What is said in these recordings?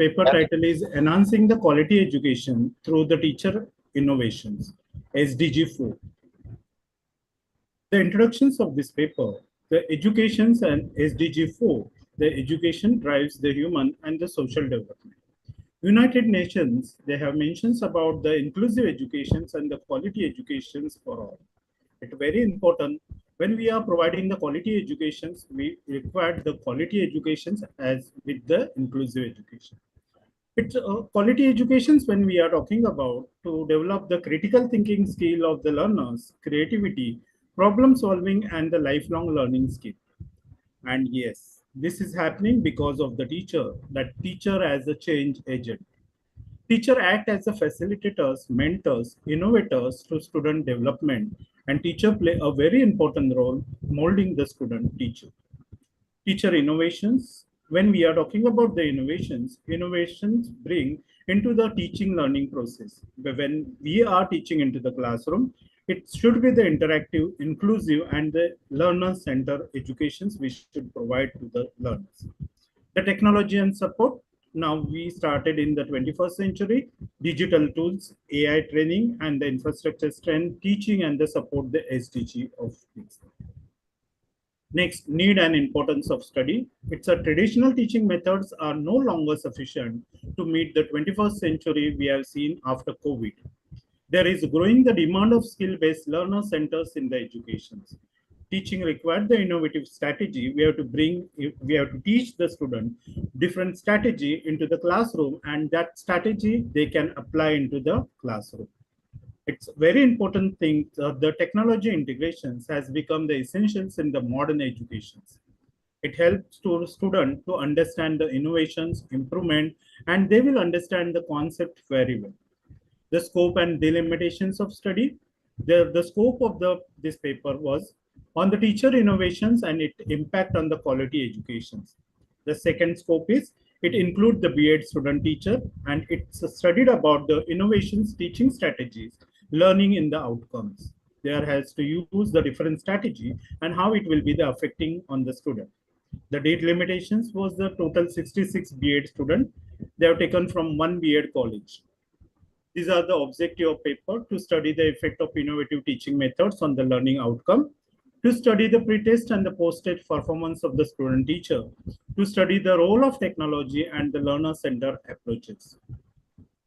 paper title is Enhancing the Quality Education Through the Teacher Innovations, SDG 4. The introductions of this paper, the educations and SDG 4, the education drives the human and the social development. United Nations, they have mentions about the inclusive educations and the quality educations for all. It's very important when we are providing the quality educations, we require the quality educations as with the inclusive education. It's quality educations when we are talking about to develop the critical thinking skill of the learners, creativity, problem solving, and the lifelong learning skill. And yes, this is happening because of the teacher, that teacher as a change agent. Teacher act as a facilitators, mentors, innovators to student development, and teacher play a very important role molding the student teacher. Teacher innovations, when we are talking about the innovations bring into the teaching learning process. When we are teaching into the classroom, it should be the interactive, inclusive, and the learner-centered educations we should provide to the learners. The technology and support, now we started in the 21st century, digital tools, AI training, and the infrastructure strength, teaching and the support the SDG of things. Next, need and importance of study. It's a traditional teaching methods are no longer sufficient to meet the 21st century we have seen after COVID. There is growing the demand of skill-based learner centers in the education. Teaching required the innovative strategy. We have to teach the student different strategy into the classroom, and that strategy they can apply into the classroom. It's very important thing. The technology integrations has become the essentials in the modern educations. It helps to student to understand the innovations, improvement, and they will understand the concept very well. The scope and delimitations of study. The scope of this paper was on the teacher innovations and its impact on the quality educations. The second scope is it includes the B.Ed student teacher, and it's studied about the innovations, teaching strategies, learning in the outcomes. There has to use the different strategy and how it will be the affecting on the student. The date limitations was the total 66 B.Ed student. They have taken from one B.Ed college. These are the objective of paper to study the effect of innovative teaching methods on the learning outcome, to study the pre-test and the post-test performance of the student teacher, to study the role of technology and the learner-centered approaches.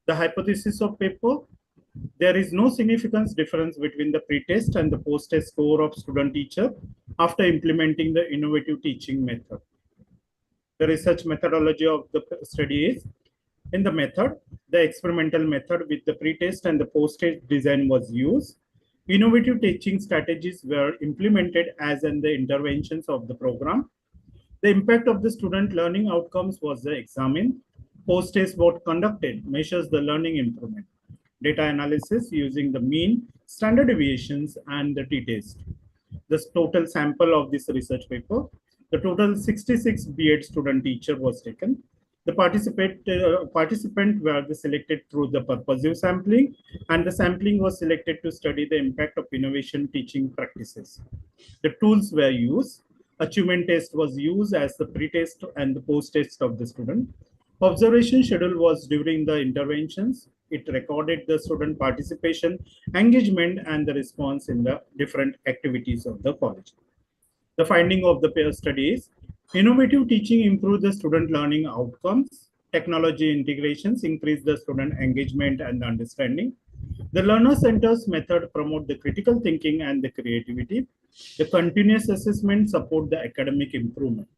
The hypothesis of paper, there is no significant difference between the pre-test and the post-test score of student teacher after implementing the innovative teaching method. The research methodology of the study is, in the method, the experimental method with the pre-test and the post-test design was used. Innovative teaching strategies were implemented as in the interventions of the program. The impact of the student learning outcomes was examined. Post-test was conducted, measures the learning improvement. Data analysis using the mean, standard deviations, and the t-test. The total sample of this research paper, the total 66 B.Ed student teacher was taken. The participant were selected through the purposive sampling, and the sampling was selected to study the impact of innovation teaching practices. The tools were used. Achievement test was used as the pre-test and the post-test of the student. Observation schedule was during the interventions. It recorded the student participation, engagement, and the response in the different activities of the college. The finding of the peer study is, innovative teaching improves the student learning outcomes. Technology integrations increase the student engagement and understanding. The learner centers method promote the critical thinking and the creativity. The continuous assessment support the academic improvement.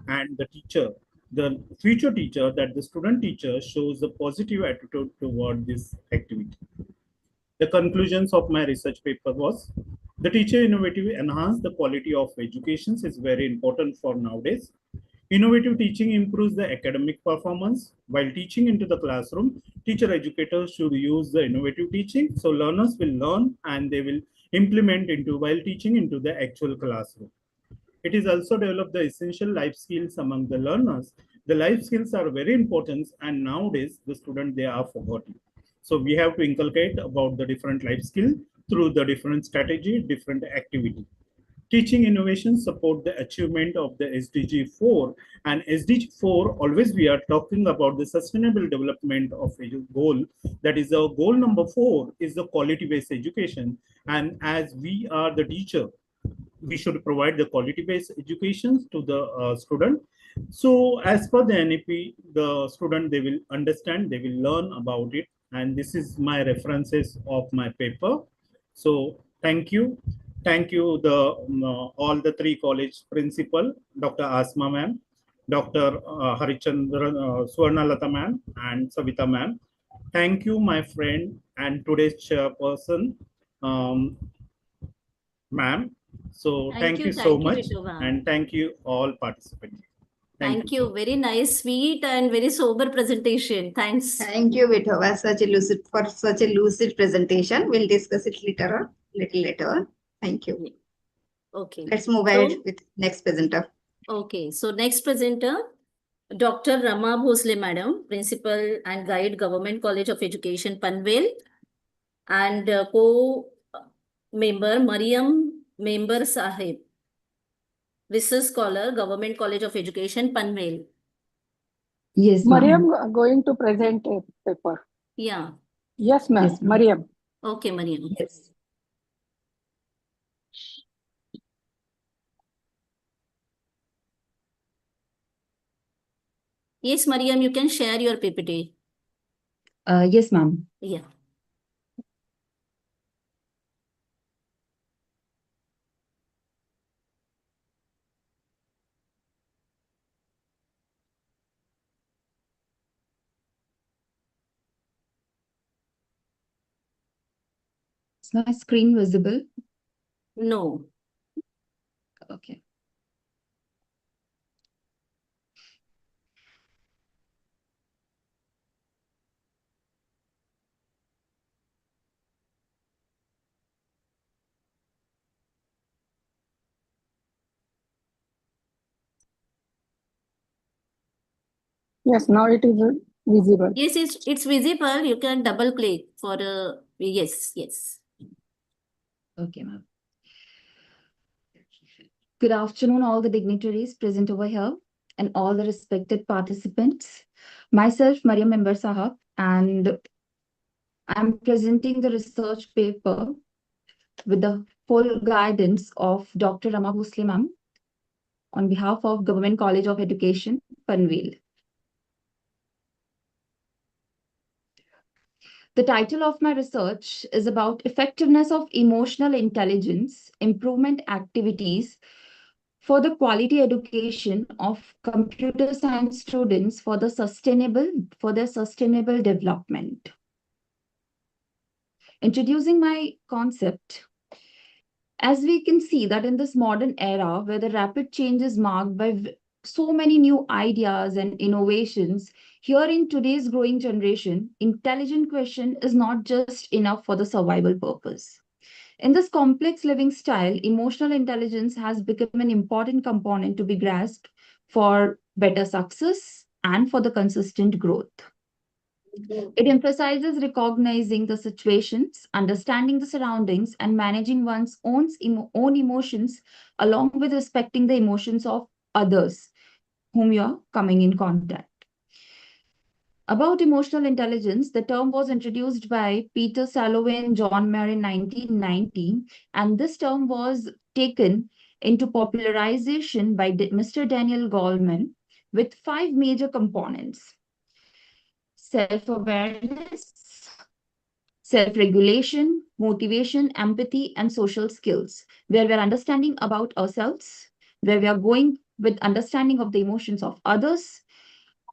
And the teacher, the future teacher, that the student teacher shows the positive attitude toward this activity. The conclusions of my research paper was, the teacher innovative enhance the quality of education is very important for nowadays. Innovative teaching improves the academic performance. While teaching into the classroom, teacher educators should use the innovative teaching, so learners will learn and they will implement into while teaching into the actual classroom. It is also develop the essential life skills among the learners. The life skills are very important, and nowadays the student they are forgotten. So we have to inculcate about the different life skill through the different strategy, different activity. Teaching innovations support the achievement of the SDG 4. And SDG 4, always we are talking about the sustainable development of a goal. That is, the goal number 4 is the quality-based education. And as we are the teacher, we should provide the quality-based education to the student. So as per the NEP, the student, they will understand, they will learn about it. And this is my references of my paper. So thank you. Thank you, all the three college principal, Dr. Asma ma'am, Dr. Harichandran, Swarnalata ma'am, and Savita ma'am. Thank you, my friend, and today's chairperson, um, ma'am. So thank you so much, and thank you all participants. Thank you. Very nice, sweet, and very sober presentation. Thanks. Thank you, Vitova, for such a lucid presentation. We'll discuss it little later. Thank you. Okay. Let's move ahead with next presenter. Okay. So next presenter, Dr. Rama Bhosle Madam, Principal and Guide, Government College of Education, Panvel, and co-member Mariam Member Sahib, Research Scholar, Government College of Education, Panvel. Yes, Mariam going to present a paper. Yeah. Yes, ma'am. Yes, Mariam. Okay, Mariam. Yes. Yes, Mariam, you can share your PPT. Yes, ma'am. Yeah. Is my screen visible? No. Okay. Yes, now it is visible. Yes, it's visible. You can double click for yes. Okay, ma'am. Good afternoon, all the dignitaries present over here and all the respected participants. Myself, Mariam Member Sahab, and I'm presenting the research paper with the full guidance of Dr. Rama Bhosle ma'am on behalf of Government College of Education, Panvel. The title of my research is about effectiveness of emotional intelligence improvement activities for the quality education of computer science students for their sustainable development. Introducing my concept, as we can see that in this modern era where the rapid change is marked by so many new ideas and innovations, here in today's growing generation, intelligent question is not just enough for the survival purpose. In this complex living style, emotional intelligence has become an important component to be grasped for better success and for the consistent growth. It emphasizes recognizing the situations, understanding the surroundings, and managing one's own emotions, along with respecting the emotions of others whom you are coming in contact. About emotional intelligence, the term was introduced by Peter Salovey and John Mayer in 1990, and this term was taken into popularization by Mr. Daniel Goleman with 5 major components: self-awareness, self-regulation, motivation, empathy, and social skills, where we are understanding about ourselves, where we are going with understanding of the emotions of others,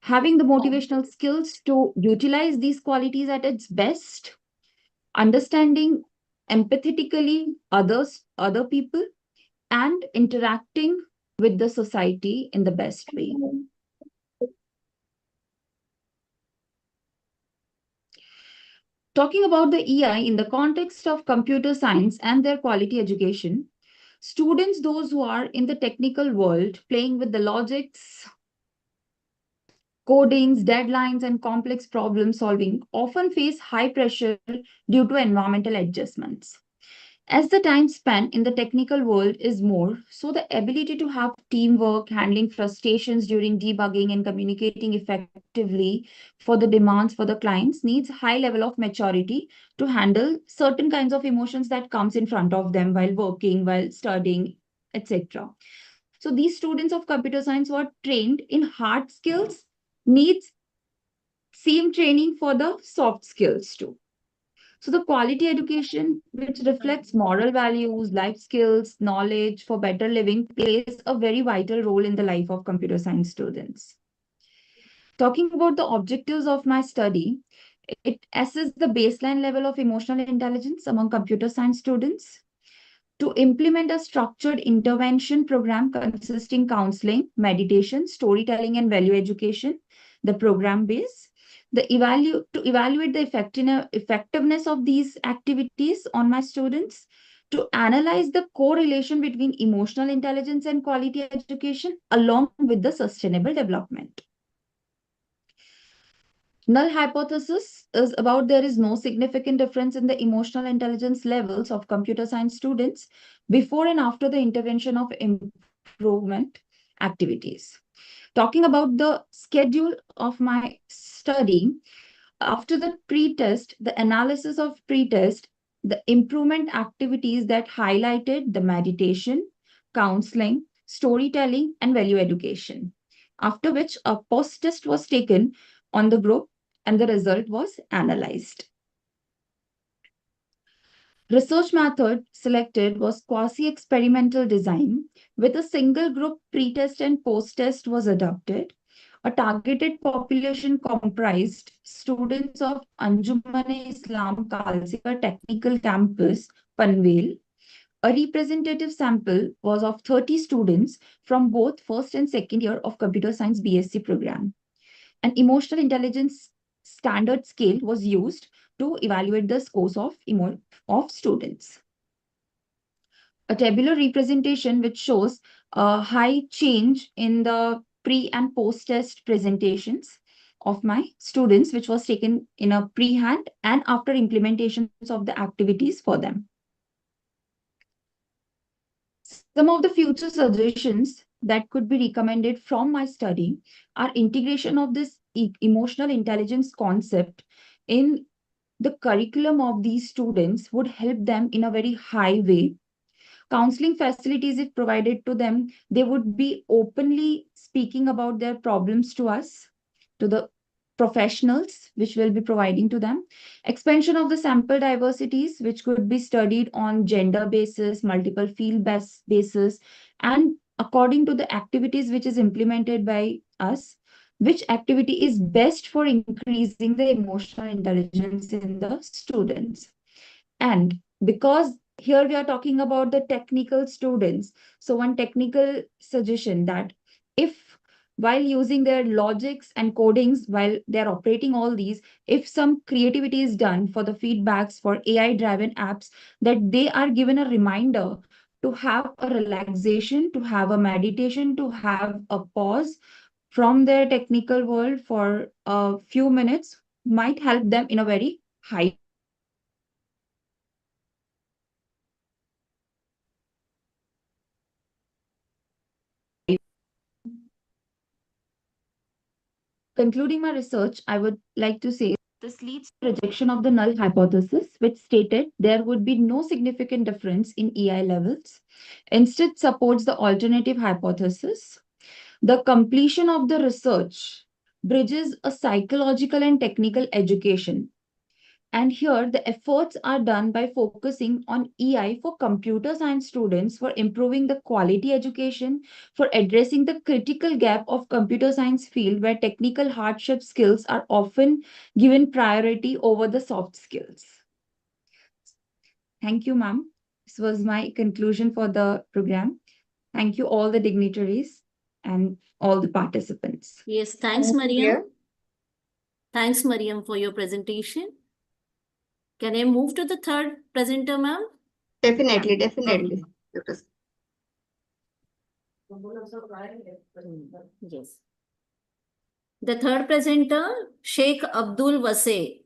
having the motivational skills to utilize these qualities at its best, understanding empathetically other people, and interacting with the society in the best way. Talking about the EI in the context of computer science and their quality education, students, those who are in the technical world, playing with the logics, codings, deadlines, and complex problem solving, often face high pressure due to environmental adjustments. As the time spent in the technical world is more, so the ability to have teamwork, handling frustrations during debugging, and communicating effectively for the demands for the clients needs high level of maturity to handle certain kinds of emotions that comes in front of them while working, while studying, etc. So these students of computer science who are trained in hard skills needs same training for the soft skills too. So the quality education, which reflects moral values, life skills, knowledge for better living, plays a very vital role in the life of computer science students. Talking about the objectives of my study, it assesses the baseline level of emotional intelligence among computer science students to implement a structured intervention program consisting counseling, meditation, storytelling, and value education. The program base, to evaluate the effectiveness of these activities on my students, to analyze the correlation between emotional intelligence and quality education, along with the sustainable development. Null hypothesis is about there is no significant difference in the emotional intelligence levels of computer science students before and after the intervention of improvement activities. Talking about the schedule of my study, after the pre-test, the analysis of pre-test, the improvement activities that highlighted the meditation, counseling, storytelling, and value education. After which a post-test was taken on the group and the result was analyzed. Research method selected was quasi-experimental design with a single group pre-test and post-test was adopted. A targeted population comprised students of Anjuman-e-Islam Khalsa Technical Campus, Panvel. A representative sample was of 30 students from both first and second year of computer science BSc program. An emotional intelligence standard scale was used to evaluate the scores of students. A tabular representation which shows a high change in the pre and post test presentations of my students, which was taken in a pre-hand and after implementations of the activities for them. Some of the future suggestions that could be recommended from my study are integration of this emotional intelligence concept in the curriculum of these students would help them in a very high way. Counseling facilities, if provided to them, they would be openly speaking about their problems to us, to the professionals, which will be providing to them. Expansion of the sample diversities, which could be studied on gender basis, multiple field basis, and according to the activities which is implemented by us, which activity is best for increasing the emotional intelligence in the students. And because here we are talking about the technical students, so one technical suggestion that if while using their logics and codings, while they're operating all these, if some creativity is done for the feedbacks for AI-driven apps, that they are given a reminder to have a relaxation, to have a meditation, to have a pause from their technical world for a few minutes, might help them in a very high. Concluding my research, I would like to say this leads to rejection of the null hypothesis, which stated there would be no significant difference in EI levels. Instead, supports the alternative hypothesis. The completion of the research bridges a psychological and technical education. And here, the efforts are done by focusing on EI for computer science students for improving the quality education, for addressing the critical gap of computer science field where technical hardship skills are often given priority over the soft skills. Thank you, ma'am. This was my conclusion for the program. Thank you all the dignitaries and all the participants. Yes, thanks, Thank you, dear. Mariam. Thanks, Mariam, for your presentation. Can I move to the third presenter, ma'am? Definitely, definitely. Yes. The third presenter, Sheikh Abdul Wase,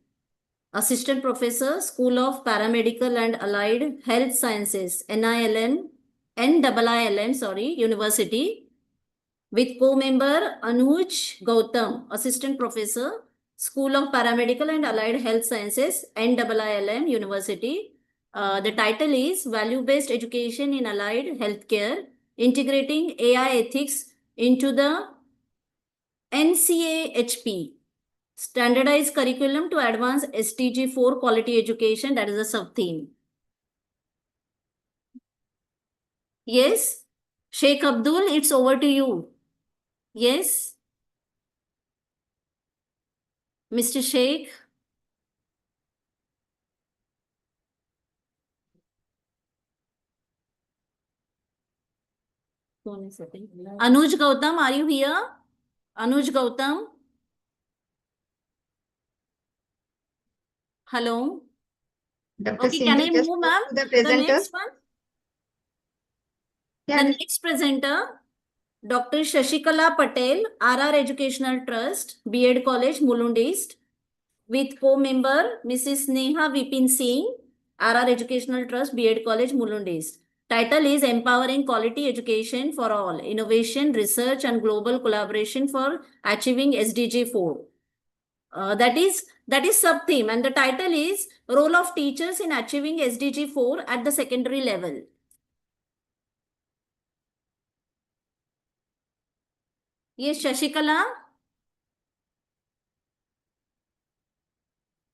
Assistant Professor, School of Paramedical and Allied Health Sciences, NIILM, University, with co-member Anuj Gautam, Assistant Professor, School of Paramedical and Allied Health Sciences, NIILM, University. The title is Value-Based Education in Allied Healthcare, Integrating AI Ethics into the NCAHP, Standardized Curriculum to Advance SDG 4 Quality Education. That is a sub-theme. Yes? Sheikh Abdul, it's over to you. Yes? Mr. Sheikh? Anuj Gautam, are you here? Anuj Gautam? Hello? Dr. Okay, can I Sindhu, just move, move ma'am? to the The presenter. next one? Yeah, The next presenter, Dr. Shashikala Patel, RR Educational Trust, B.Ed College, Mulund East, with co-member Mrs. Neha Vipin Singh, RR Educational Trust, B.Ed College, Mulund East. Title is Empowering Quality Education for All, Innovation, Research and Global Collaboration for Achieving SDG 4. That is sub-theme, and the title is Role of Teachers in Achieving SDG 4 at the Secondary Level. Yes, Shashikala.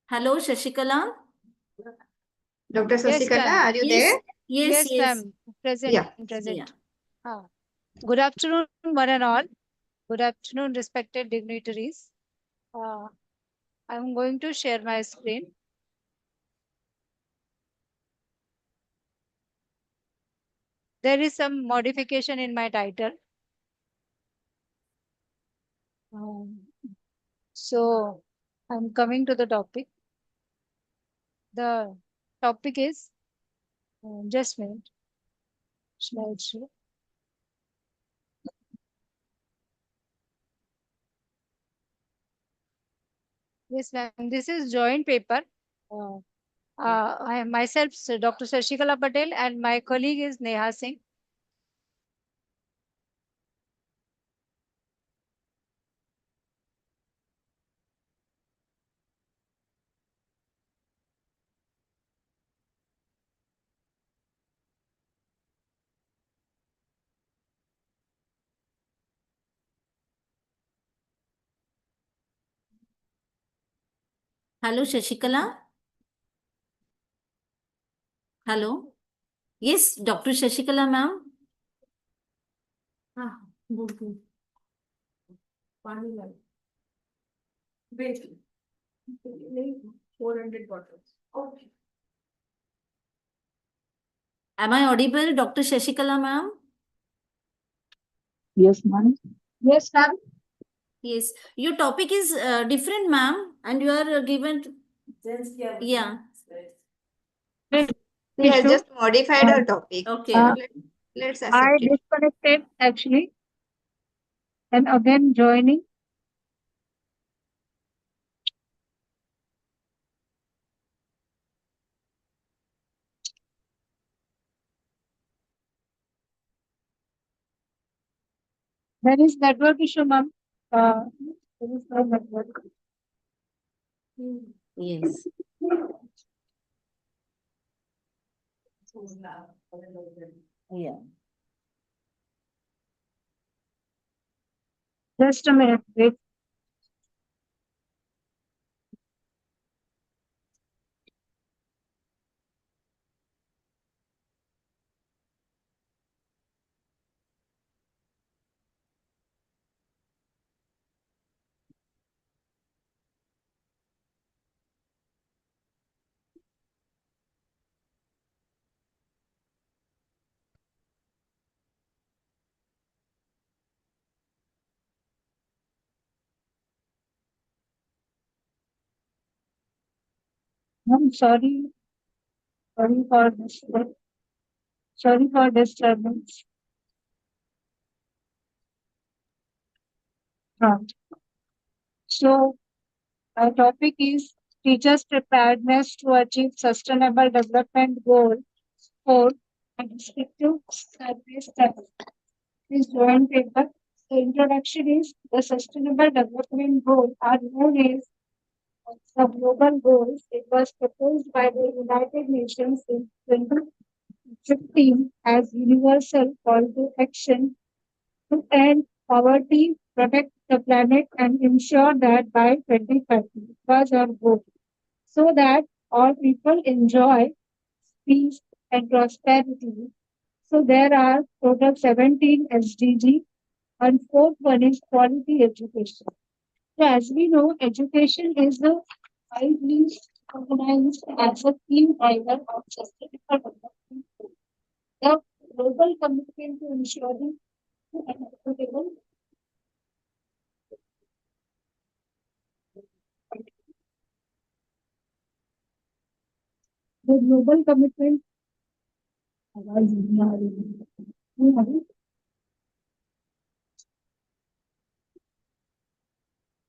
Hello, Shashikala. Dr. Yes, Sasikala, ma'am. are you Yes, there? yes, Yes, ma'am. Present. Yeah. Present. Yeah. Good afternoon, one and all. Good afternoon, respected dignitaries. I'm going to share my screen. There is some modification in my title. So I'm coming to the topic. The topic is, just a minute, slideshow. Yes, ma'am. This is joint paper. I am myself, Dr. Shashikala Patel, and my colleague is Neha Singh. Hello, Shashikala. Hello. Yes, Dr. Shashikala, ma'am. Good. Wait. 400 bottles. Okay. Am I audible, Dr. Shashikala, ma'am? Yes, ma'am. Yes, ma'am. Yes. Your topic is different, ma'am, and you are given. Yeah. She has Issue. just modified her topic. Okay. Let's I accept it. disconnected actually, and again joining. There is network issue, ma'am. There is no network. Yes. Yeah. Just a minute, wait. I'm sorry. Sorry for this. Sorry for disturbance. So, our topic is teachers' preparedness to achieve sustainable development goal 4 and respective survey steps. This joint paper, the introduction is the sustainable development goal are known as the global goals. It was proposed by the United Nations in 2015 as universal call to action to end poverty, protect the planet, and ensure that by 2030 was our goal, so that all people enjoy peace and prosperity. So there are total 17 SDG, and fourth one is quality education. So as we know, education is the widely recognized as a key driver of sustainable development. The global commitment to ensuring an equitable the global commitment.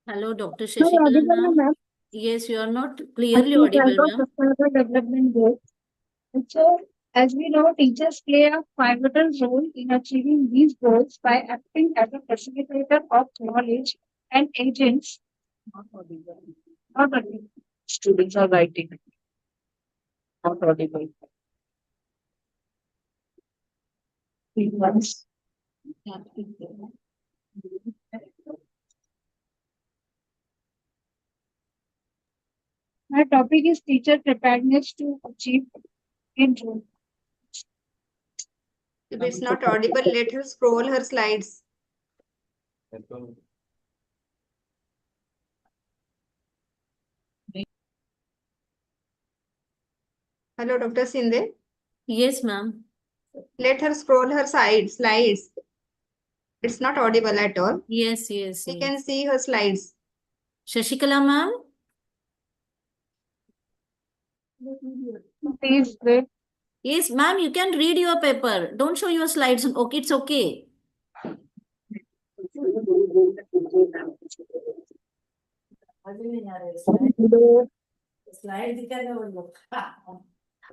Hello, Dr. No, Shashikala audible, ma'am. ma'am. Yes, you are not clearly Achieve audible, type of ma'am. sustainable development goals. And so, as we know, teachers play a pivotal role in achieving these goals by acting as a facilitator of knowledge and agents. Not audible. Students are writing. Not audible. Once. My topic is teacher preparedness to achieve in role. If it's not audible, let her scroll her slides. Hello, Dr. Sinde. Yes, ma'am. Let her scroll her slides. It's not audible at all. Yes, yes, We yes. can see her slides. Shashikala ma'am? Please wait. Yes, ma'am, you can read your paper. Don't show your slides. Okay, it's okay.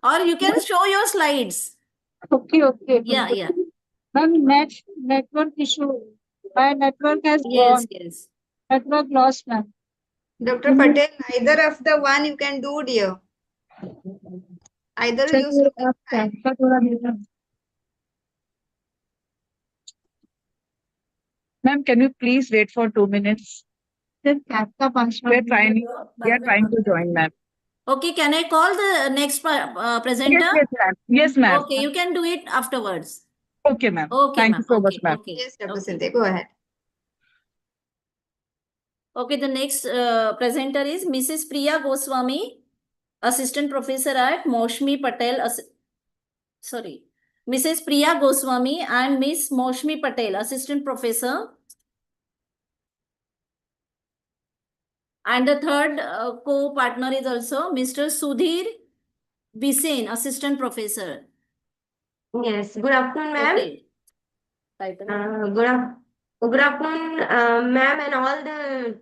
Or you can show your slides. Okay, okay. Yeah, yeah. Ma'am, network issue. My network has Yes, gone. yes. Network lost, ma'am. Dr. Patel, either of the one you can do, dear. Either you चलिए, slow. आप captcha थोड़ा देना. Ma'am, can you please wait for 2 minutes? Sir, captcha password. We are trying to join, ma'am. Okay, can I call the next presenter? Yes, ma'am. Yes, ma'am. Okay, you can do it afterwards. Okay, ma'am. Okay, Thank ma'am. you so Okay, much, ma'am. okay. Yes, Dr. Okay. Sinde, go ahead. Okay, the next presenter is Mrs. Priya Goswami, Assistant Professor at Moshmi Patel. Sorry, Mrs. Priya Goswami and Miss Moshmi Patel, Assistant Professor. And the third co-partner is also Mr. Sudhir Bisen, Assistant Professor. Yes, good afternoon, ma'am. Okay. Title. Good afternoon, ma'am, and all the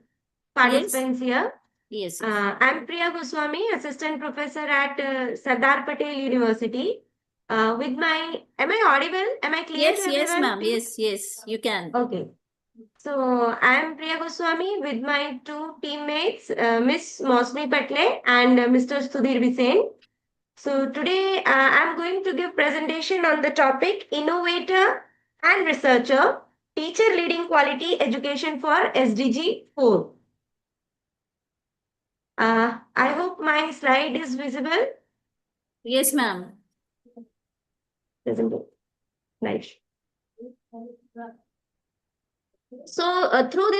participants here. Yes. I'm Priya Goswami, Assistant Professor at Sardar Patel University. With my, am I audible? Am I clear Yes, to yes, everyone? ma'am. Yes, yes, you can. Okay. So I'm Priya Goswami with my two teammates, Miss Mosmi Patle and Mr. Sudhir Bisen. So today I'm going to give presentation on the topic Innovator and Researcher, Teacher Leading Quality Education for SDG 4. I hope my slide is visible. Yes, ma'am. Nice. So through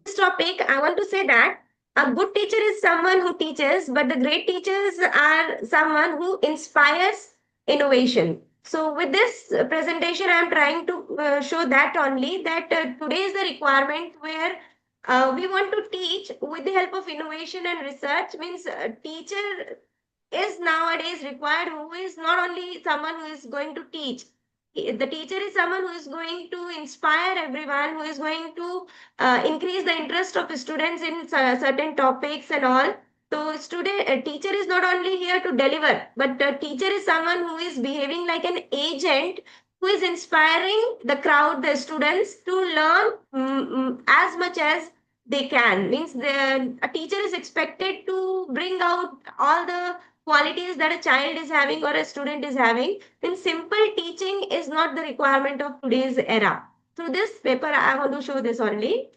this topic, I want to say that a good teacher is someone who teaches, but the great teachers are someone who inspires innovation. So with this presentation, I am trying to show that only that today is the requirement where we want to teach with the help of innovation and research. Means teacher is nowadays required who is not only someone who is going to teach. The teacher is someone who is going to inspire everyone, who is going to increase the interest of students in certain topics and all. So teacher is not only here to deliver, but the teacher is someone who is behaving like an agent who is inspiring the crowd, the students to learn as much as they can. Means a teacher is expected to bring out all the qualities that a child is having or a student is having. Then simple teaching is not the requirement of today's era. Through this paper, I want to show this only.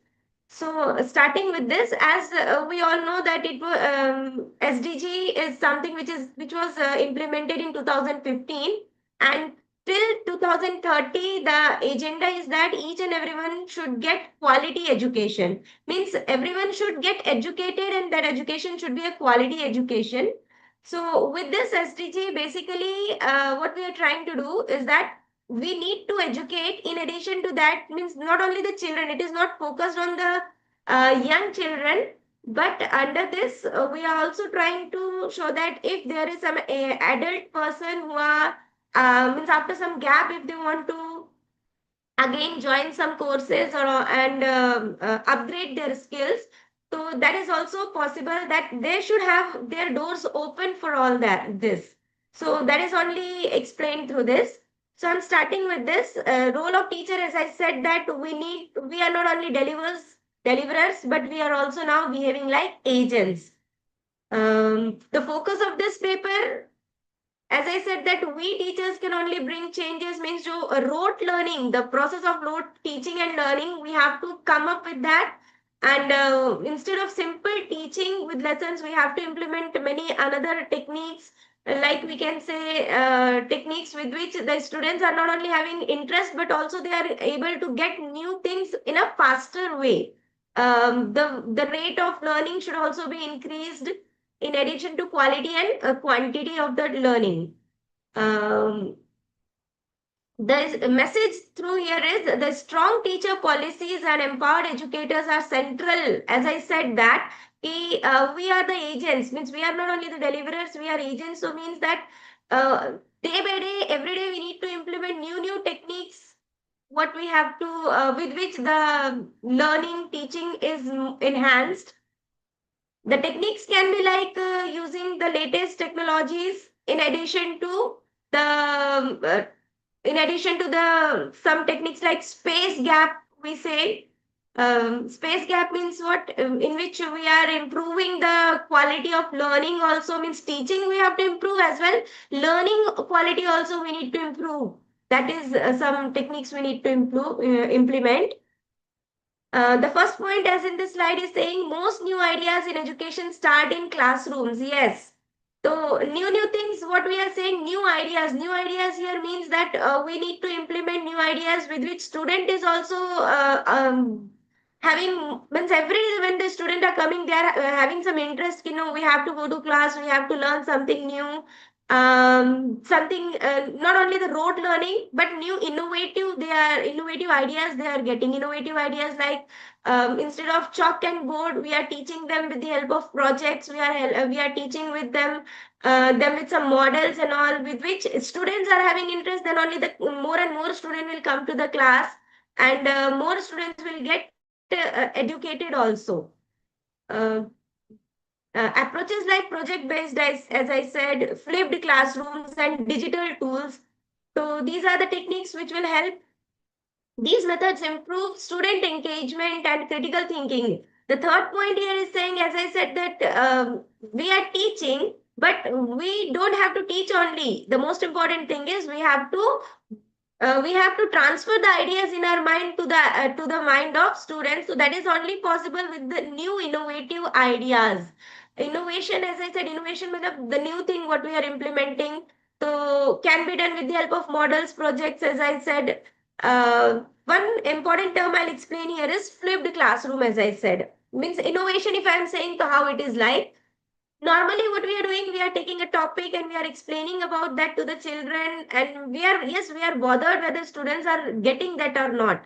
So starting with this, as we all know that SDG is something which was implemented in 2015, and till 2030 the agenda is that each and everyone should get quality education. Means everyone should get educated, and that education should be a quality education. So with this SDG, basically what we are trying to do is that we need to educate. In addition to that, means not only the children, it is not focused on the young children, but under this we are also trying to show that if there is some adult person who are means after some gap, if they want to again join some courses or and upgrade their skills, so that is also possible, that they should have their doors open for all that this. So that is only explained through this. So I'm starting with this role of teacher. As I said, that we are not only deliverers, but we are also now behaving like agents. The focus of this paper, as I said, that we teachers can only bring changes, means to rote learning, the process of rote teaching and learning, we have to come up with that. And instead of simple teaching with lessons, we have to implement many another techniques, like we can say techniques with which the students are not only having interest, but also they are able to get new things in a faster way. The rate of learning should also be increased in addition to quality and quantity of the learning. Um, the message through here is the strong teacher policies and empowered educators are central. As I said that we are the agents, means we are not only the deliverers, we are agents. So means that day by day, every day we need to implement new techniques, what we have to with which the learning teaching is enhanced. The techniques can be like using the latest technologies in addition to the some techniques like space gap, we say. Space gap means what? In which we are improving the quality of learning, also means teaching we have to improve as well. Learning quality also we need to improve. That is some techniques we need to implement. The first point, as in this slide, is saying most new ideas in education start in classrooms. Yes. So new things, what we are saying, new ideas. New ideas here means that we need to implement new ideas with which student is also having, means every day when the student are coming, they are having some interest, we have to go to class, we have to learn something new. Something not only the rote learning, but new innovative ideas, they are getting innovative ideas like instead of chalk and board, we are teaching them with the help of projects. We are teaching with them with some models and all, with which students are having interest. Then only the more and more students will come to the class, and more students will get educated also. Uh, Approaches like project based, as I said, flipped classrooms and digital tools. So these are the techniques which will help. These methods improve student engagement and critical thinking. The third point here is saying, as I said, that we are teaching, but we don't have to teach only. The most important thing is we have to transfer the ideas in our mind to the mind of students. So that is only possible with the new innovative ideas. Innovation, as I said, innovation means the new thing what we are implementing, so can be done with the help of models, projects. As I said, one important term I'll explain here is flipped classroom. As I said, means innovation, if I'm saying, so how it is like. Normally what we are doing, we are taking a topic and we are explaining about that to the children, and we are bothered whether students are getting that or not.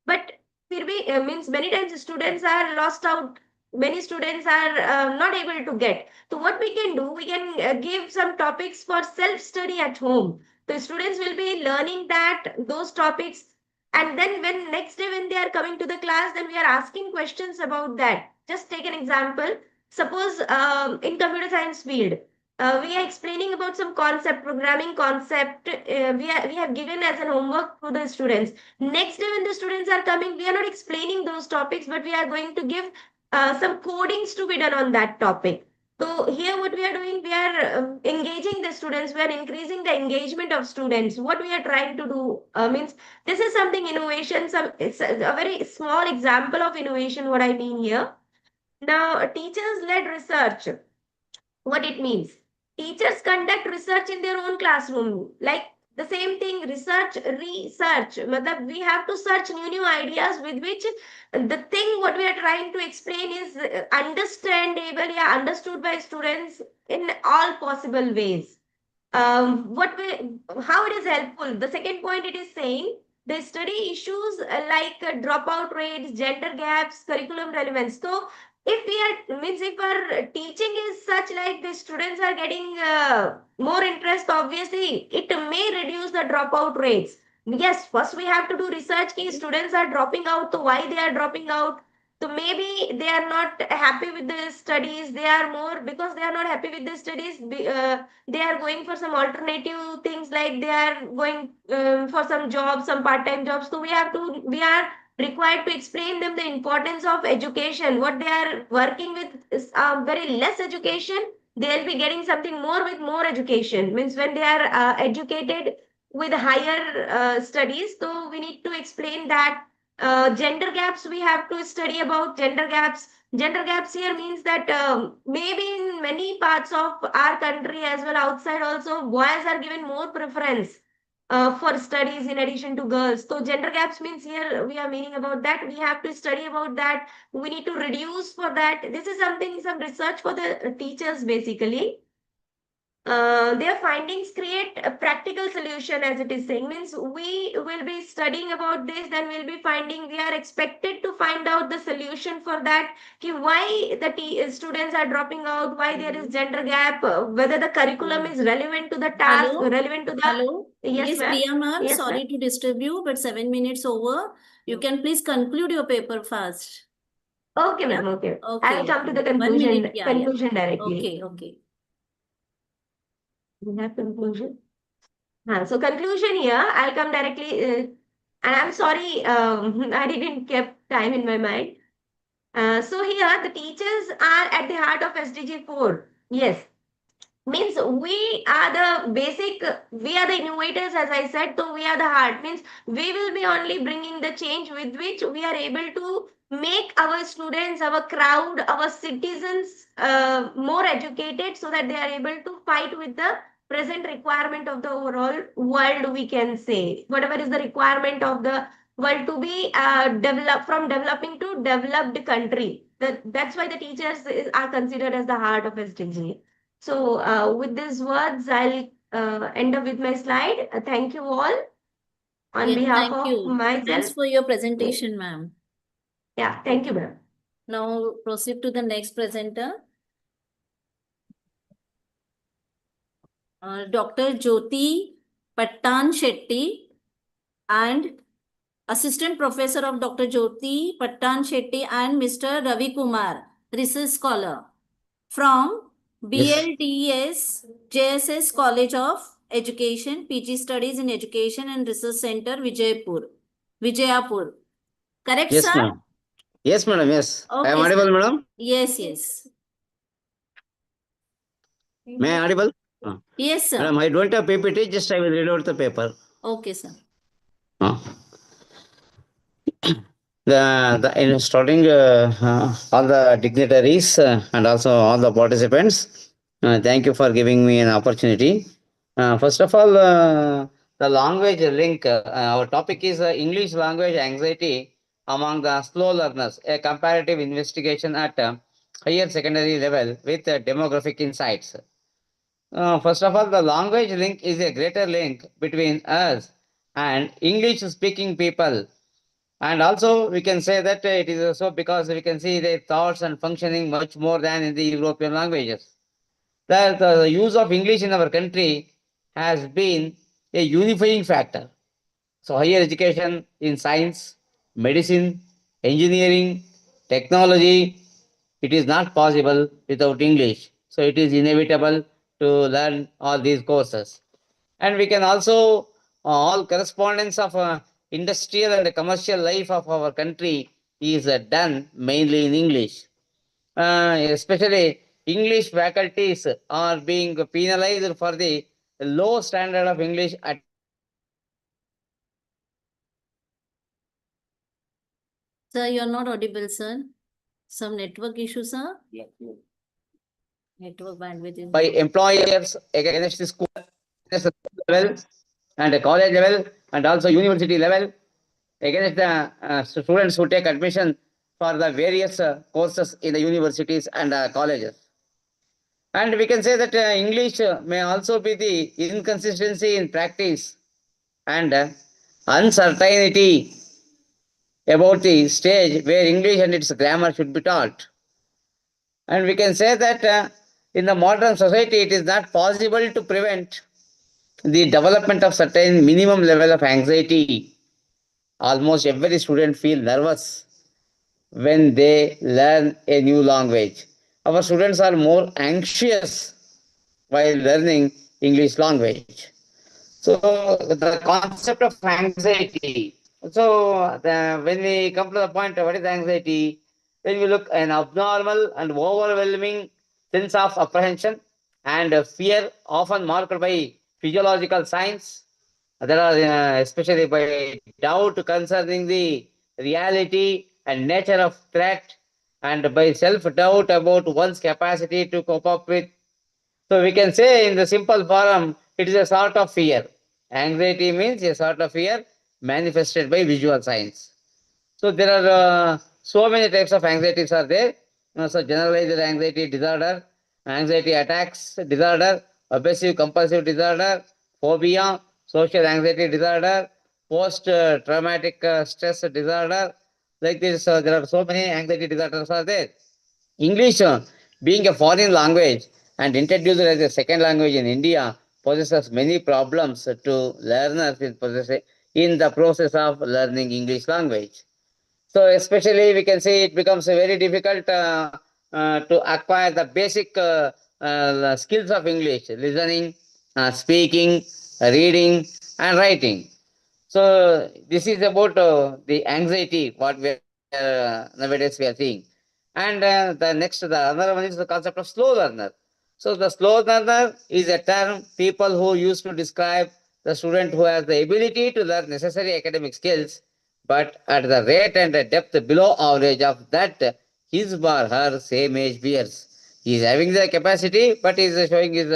But means many times students are lost out, many students are not able to get. So what we can do, we can give some topics for self study at home. The students will be learning that those topics, and then when next day when they are coming to the class, then we are asking questions about that. Just take an example. Suppose in computer science field, we are explaining about some concept, programming concept. We have given as an homework to the students. Next day when the students are coming, we are not explaining those topics, but we are going to give some codings to be done on that topic. So here what we are doing, we are engaging the students, we are increasing the engagement of students. What we are trying to do means this is something innovation, it's a very small example of innovation what I mean here. Now, teachers-led research, what it means. Teachers conduct research in their own classroom. Like the same thing, research. Matlab, we have to search new ideas with which the thing what we are trying to explain is understandable, yeah, understood by students in all possible ways. How it is helpful. The second point it is saying they study issues like dropout rates, gender gaps, curriculum relevance. So if we are means if our teaching is such like the students are getting more interest, obviously it may reduce the dropout rates. Yes, first we have to do research. Key students are dropping out. So why they are dropping out? So maybe they are not happy with the studies. They are more because they are not happy with the studies. They are going for some alternative things like they are going for some jobs, some part-time jobs. So we are required to explain them the importance of education. What they are working with is very less education. They'll be getting something more with more education. Means when they are educated with higher studies, so we need to explain that gender gaps. We have to study about gender gaps. Gender gaps here means that maybe in many parts of our country as well outside also boys are given more preference for studies in addition to girls. So gender gaps means here we are meaning about that. We have to study about that. We need to reduce for that. This is something, some research for the teachers basically. Their findings create a practical solution, as it is saying. Means we will be studying about this, then we'll be finding, we are expected to find out the solution for that. Why the students are dropping out, why there is gender gap, whether the curriculum is relevant to the task, Hello? relevant to the. Hello? Yes, Yes, ma'am. Priya ma'am, Yes, sorry ma'am. to disturb you, but 7 minutes over. You can please conclude your paper fast. Okay, Yeah? ma'am. Okay. Okay, I'll come to okay. the 1 minute. conclusion. Yeah, yeah. Conclusion directly. Okay, okay. We have conclusion. So conclusion here, I'll come directly, and I'm sorry, I didn't keep time in my mind. So here, the teachers are at the heart of SDG 4. Yes, means we are the basic, we are the innovators, as I said. So we are the heart. Means we will be only bringing the change with which we are able to make our students, our crowd, our citizens more educated, so that they are able to fight with the present requirement of the overall world. We can say whatever is the requirement of the world to be developed, from developing to developed country. That's why the teachers are considered as the heart of SDG. So with these words, I'll end up with my slide. Thank you all on Yes, behalf thank of you. myself. Thanks for your presentation, ma'am. Yeah, thank you, ma'am. Now proceed to the next presenter. Dr. Jyoti Pattan Shetty and Assistant Professor of Dr. Jyoti Pattan Shetty and Mr. Ravi Kumar, Research Scholar from BLTS JSS College of Education, PG Studies in Education and Research Center, Vijayapur. Correct, Yes, sir? ma'am. Yes, madam. Yes. I am Okay, audible, sir. madam. Yes, yes. May I audible? Yes, sir. Madam, I don't have PPT, just I will read out the paper. Okay, sir. Uh, in starting all the dignitaries and also all the participants, thank you for giving me an opportunity. First of all, the language link. Our topic is English language anxiety among the slow learners, a comparative investigation at higher secondary level with demographic insights. First of all, the language link is a greater link between us and English speaking people. And also, we can say that it is also because we can see their thoughts and functioning much more than in the European languages. The use of English in our country has been a unifying factor. So, higher education in science, medicine, engineering, technology, It is not possible without English. So it is inevitable to learn all these courses. And we can also all correspondence of industrial and commercial life of our country is done mainly in English. Especially English faculties are being penalized for the low standard of English at Sir, you're not audible, sir. Some network issue, sir. Network bandwidth is. by employers against the school level and a college level and also university level against the students who take admission for the various courses in the universities and colleges. And we can say that English may also be the inconsistency in practice and uncertainty about the stage where English and its grammar should be taught. And we can say that in the modern society, it is not possible to prevent the development of certain minimum level of anxiety. Almost every student feel nervous when they learn a new language. Our students are more anxious while learning English language. So the concept of anxiety. So when we come to the point of what is anxiety, when we look an abnormal and overwhelming sense of apprehension and fear, often marked by physiological signs. There are especially by doubt concerning the reality and nature of threat, and by self-doubt about one's capacity to cope up with. So we can say in the simple form, it is a sort of fear. Anxiety means a sort of fear manifested by visual signs. So there are so many types of anxieties are there. So generalized anxiety disorder, anxiety attacks disorder, obsessive compulsive disorder, phobia, social anxiety disorder, post traumatic stress disorder. Like this, there are so many anxiety disorders are there. English, being a foreign language and introduced as a second language in India, possesses many problems to learners in the process of learning English language. So especially we can say it becomes very difficult to acquire the basic skills of English, listening, speaking, reading, and writing. So this is about the anxiety what we are, nowadays we are seeing. And the another one is the concept of slow learner. So the slow learner is a term people who use to describe the student who has the ability to learn necessary academic skills, but at the rate and the depth below average of that his or her same age peers. He is having the capacity, but he is showing his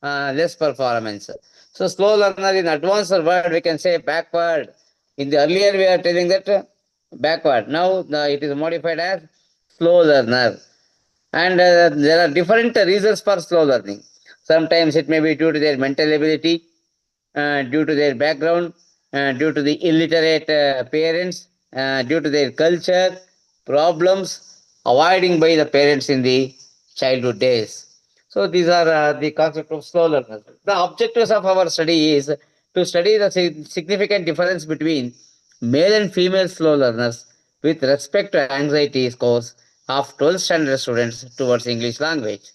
less performance. So slow learner in advanced word we can say backward. In the earlier we are telling that backward. Now it is modified as slow learner. And there are different reasons for slow learning. Sometimes it may be due to their mental ability, due to their background, due to the illiterate parents, due to their culture, problems avoiding by the parents in the childhood days. So these are the concept of slow learners. The objectives of our study is to study the significant difference between male and female slow learners with respect to anxiety scores of 12th standard students towards English language.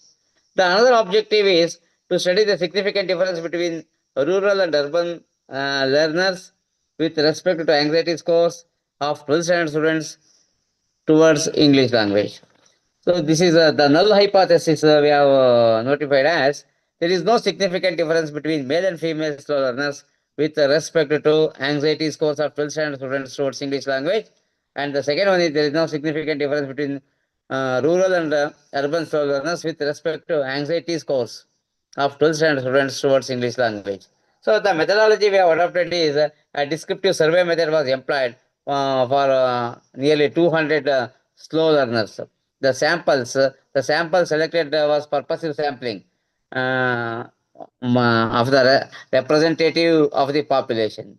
The another objective is to study the significant difference between rural and urban learners with respect to anxiety scores of 12th standard students towards English language. So this is the null hypothesis we have notified as there is no significant difference between male and female slow learners with respect to anxiety scores of 12th standard students towards English language. And the second one is there is no significant difference between rural and urban slow learners with respect to anxiety scores of 12th standard students towards English language. So the methodology we have adopted is a descriptive survey method was employed for nearly 200 slow learners. The sample selected was purposive sampling of the representative of the population.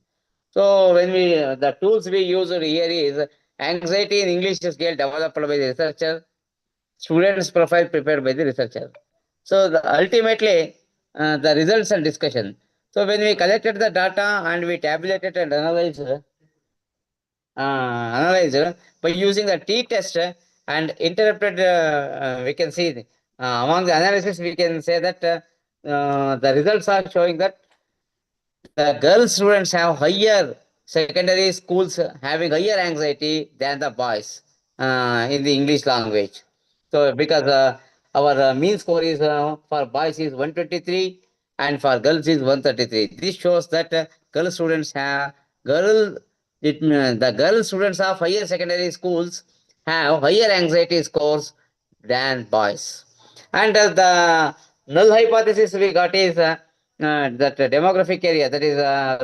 So when the tools we use here is anxiety in English scale developed by the researcher, students profile prepared by the researcher. So ultimately the results and discussion. So when we collected the data and we tabulated and analyzed by using the t-test, and interrupted, we can see among the analysis, we can say that the results are showing that the girl students have higher secondary schools having higher anxiety than the boys in the English language. So because our mean score is for boys is 123 and for girls is 133. This shows that girl students have girl the girl students of higher secondary schools have higher anxiety scores than boys. And the null hypothesis we got is that demographic area, that is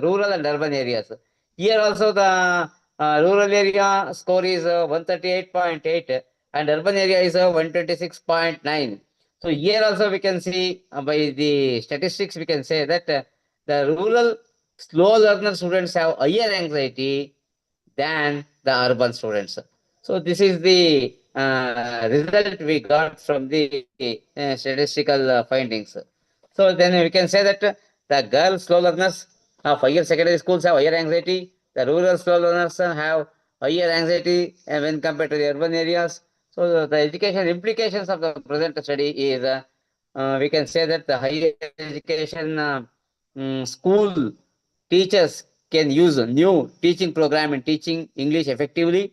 rural and urban areas. Here also the rural area score is 138.8 and urban area is 126.9. So here also we can see by the statistics we can say that the rural slow learner students have higher anxiety than the urban students. So this is the result we got from the statistical findings. So then we can say that the girl slow learners of higher secondary schools have higher anxiety. The rural slow learners have higher anxiety when compared to the urban areas. So the education implications of the present study is we can say that the higher education school teachers can use a new teaching program in teaching English effectively.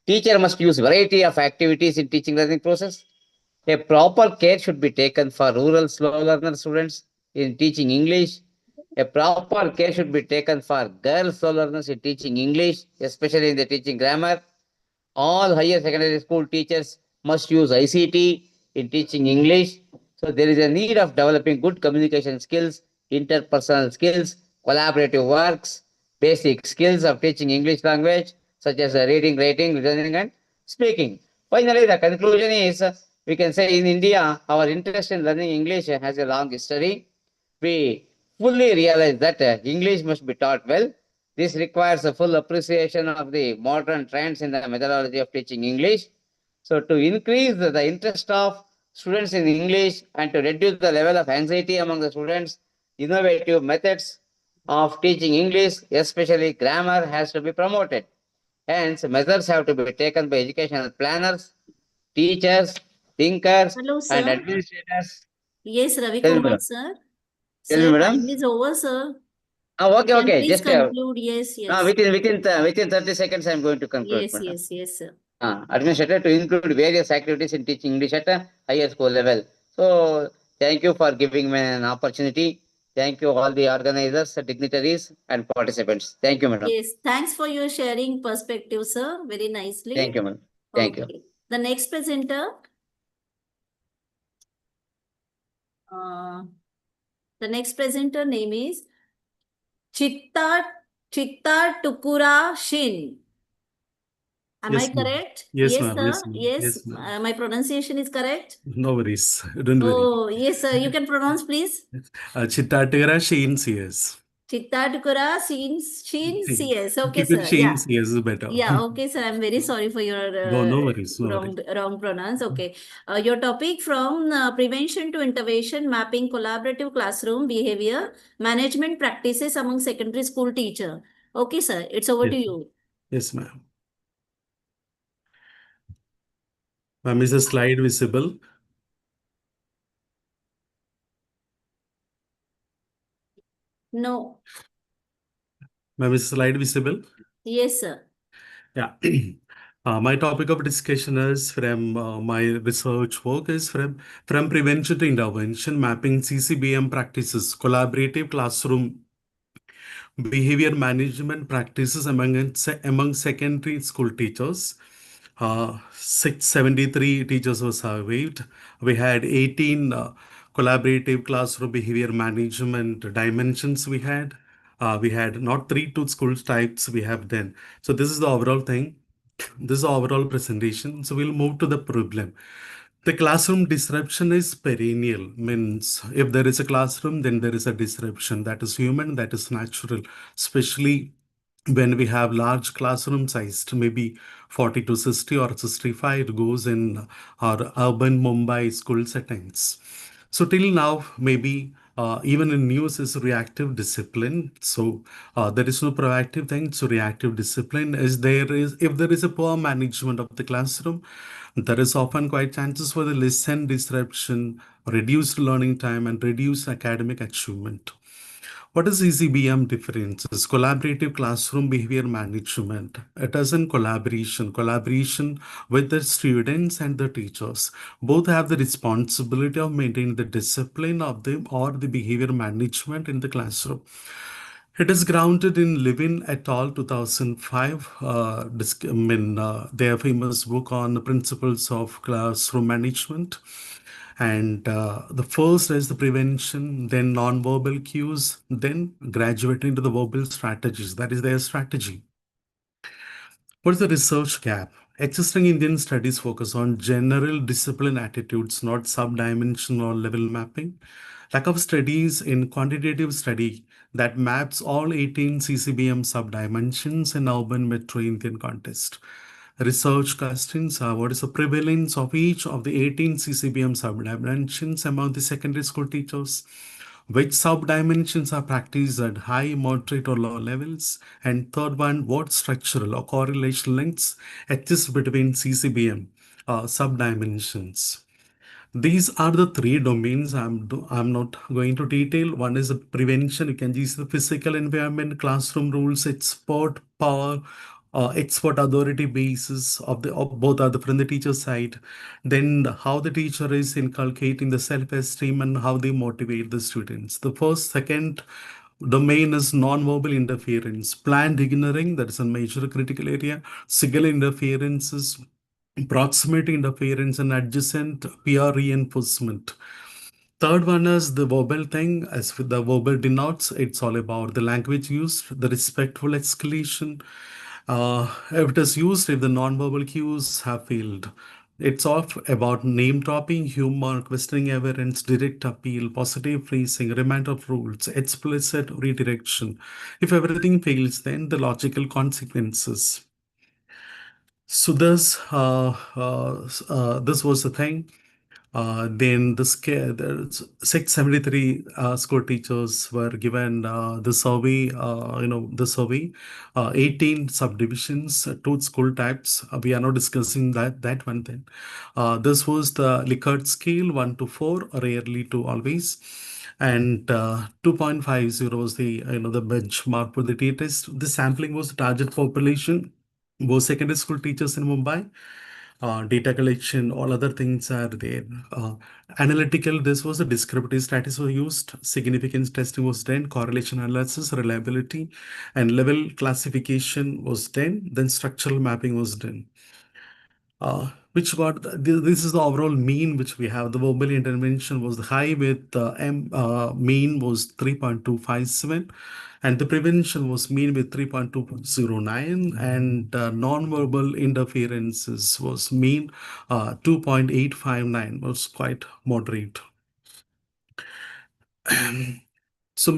Teacher must use variety of activities in teaching learning process. A proper care should be taken for rural slow learner students in teaching English. A proper care should be taken for girl slow learners in teaching English, especially in the teaching grammar. All higher secondary school teachers must use ICT in teaching English. So there is a need of developing good communication skills, interpersonal skills, collaborative works, basic skills of teaching English language, such as reading, writing, listening, and speaking. Finally, the conclusion is we can say in India, our interest in learning English has a long history. We fully realize that English must be taught well. This requires a full appreciation of the modern trends in the methodology of teaching English. So, to increase the interest of students in English and to reduce the level of anxiety among the students, innovative methods of teaching English, especially grammar, has to be promoted. Hence, measures have to be taken by educational planners, teachers, thinkers, Hello, and sir. administrators. Yes, Ravi Tell me, Kumar, madam. sir. Tell me, Sir, madam. time is over, sir. Okay, You can okay. please Just conclude. Yes, yes. within 30 seconds, I'm going to conclude, Yes, madam. yes, yes, sir. Administrator to include various activities in teaching English at a higher school level. So, thank you for giving me an opportunity. Thank you all the organizers, dignitaries, and participants. Thank you, madam. Yes, thanks for your sharing perspective, sir. Very nicely. Thank you, madam. Thank you. Okay. The next presenter. Uh, the next presenter name is Chitta Tukura Shin. Am Yes, I ma'am. correct? Yes, Yes, ma'am. sir. Yes, ma'am. Yes, Yes, ma'am. my pronunciation is correct. No worries. Don't worry. Oh, yes, sir. You can pronounce, please. Chittatera Sheen CS. Chitta Tukura Shin CS. Okay, Keep it sir. Sheen Yeah. CS is better. Yeah, okay, sir. I'm very sorry for your No, no worries. No worries. wrong pronounce. Okay. Your topic from prevention to intervention, mapping collaborative classroom behavior, management practices among secondary school teacher. Okay, sir. It's over Yes. to you. Yes, ma'am. Ma'am, is the slide visible? No. Ma'am, is the slide visible? Yes, sir. Yeah. My topic of discussion is from my research work is from prevention to intervention, mapping CCBM practices, collaborative classroom behavior management practices among secondary school teachers. 673 teachers were surveyed. We had 18 collaborative classroom behavior management dimensions we had not 3 school types we have then. So this is the overall thing. This is the overall presentation. So we'll move to the problem. The classroom disruption is perennial, means if there is a classroom, then there is a disruption. That is human, that is natural, especially when we have large classroom sized, maybe 40 to 60 or 65, it goes in our urban Mumbai school settings. So till now, maybe even in news is reactive discipline. So there is no proactive thing. So reactive discipline is there is if there is a poor management of the classroom, there is often quite chances for the lesson disruption, reduced learning time, and reduced academic achievement. What is ECBM differences? Collaborative classroom behavior management. It is in collaboration with the students and the teachers. Both have the responsibility of maintaining the discipline of them or the behavior management in the classroom. It is grounded in Levin et al. 2005, their famous book on the principles of classroom management. And the first is the prevention, then non-verbal cues, then graduating to the verbal strategies. That is their strategy. What is the research gap? Existing Indian studies focus on general discipline attitudes, not sub-dimensional level mapping. Lack of studies in quantitative study that maps all 18 CCBM sub-dimensions in urban metro Indian context. Research questions are what is the prevalence of each of the 18 CCBM sub-dimensions among the secondary school teachers? Which sub-dimensions are practiced at high, moderate, or low levels? And third one, what structural or correlation links exist between CCBM sub-dimensions? These are the three domains I'm not going to detail. One is the prevention. You can use the physical environment, classroom rules, expert power, expert authority basis of both are the from the teacher side. Then how the teacher is inculcating the self-esteem and how they motivate the students. The first, second domain is non-verbal interference, planned ignoring, that is a major critical area. Signal interferences, proximity interference, and adjacent peer reinforcement. Third one is the verbal thing. As with the verbal denotes, it's all about the language used, the respectful escalation. If it is used, if the non-verbal cues have failed, it's all about name dropping, humor, questioning evidence, direct appeal, positive phrasing, reminder of rules, explicit redirection. If everything fails, then the logical consequences. So this was the thing. Then there's 673 school teachers were given the survey, the survey, 18 subdivisions, two school types. We are not discussing that one thing. This was the Likert scale, 1 to 4, rarely to always. And 2.50 was the the benchmark for the t-test. The sampling was the target population, both secondary school teachers in Mumbai. Data collection, all other things are there. Analytical, this was the descriptive statistics were used, significance testing was done, correlation analysis, reliability, and level classification was done, then structural mapping was done. Which got this is the overall mean which we have. The verbal intervention was high with mean was 3.257, and the prevention was mean with 3.209, and non-verbal interferences was mean 2.859, was quite moderate. So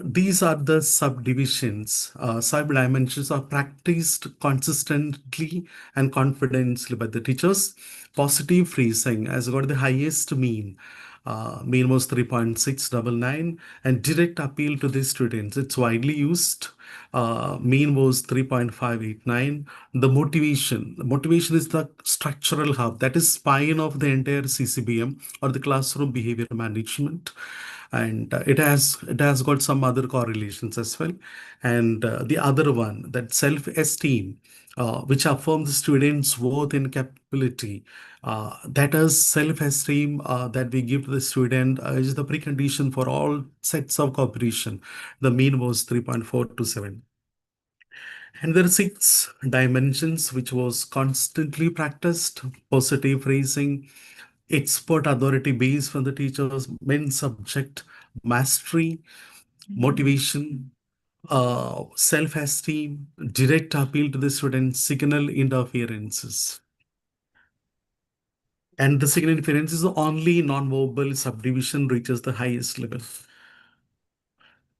these are the subdivisions, sub-dimensions are practiced consistently and confidently by the teachers. Positive phrasing has got the highest mean. Mean was 3.699, and direct appeal to the students. It's widely used. Mean was 3.589. The motivation is the structural hub, that is spine of the entire CCBM or the classroom behavior management. And it has got some other correlations as well. And the other one, that self-esteem, which affirms the students' worth and capability. That is self-esteem that we give to the student is the precondition for all sets of cooperation. The mean was 3.427. And there are 6 dimensions which was constantly practiced: positive phrasing, expert authority base from the teachers, main subject, mastery, motivation, self-esteem, direct appeal to the student, signal interferences. And the signal interference is the only non-verbal subdivision reaches the highest level.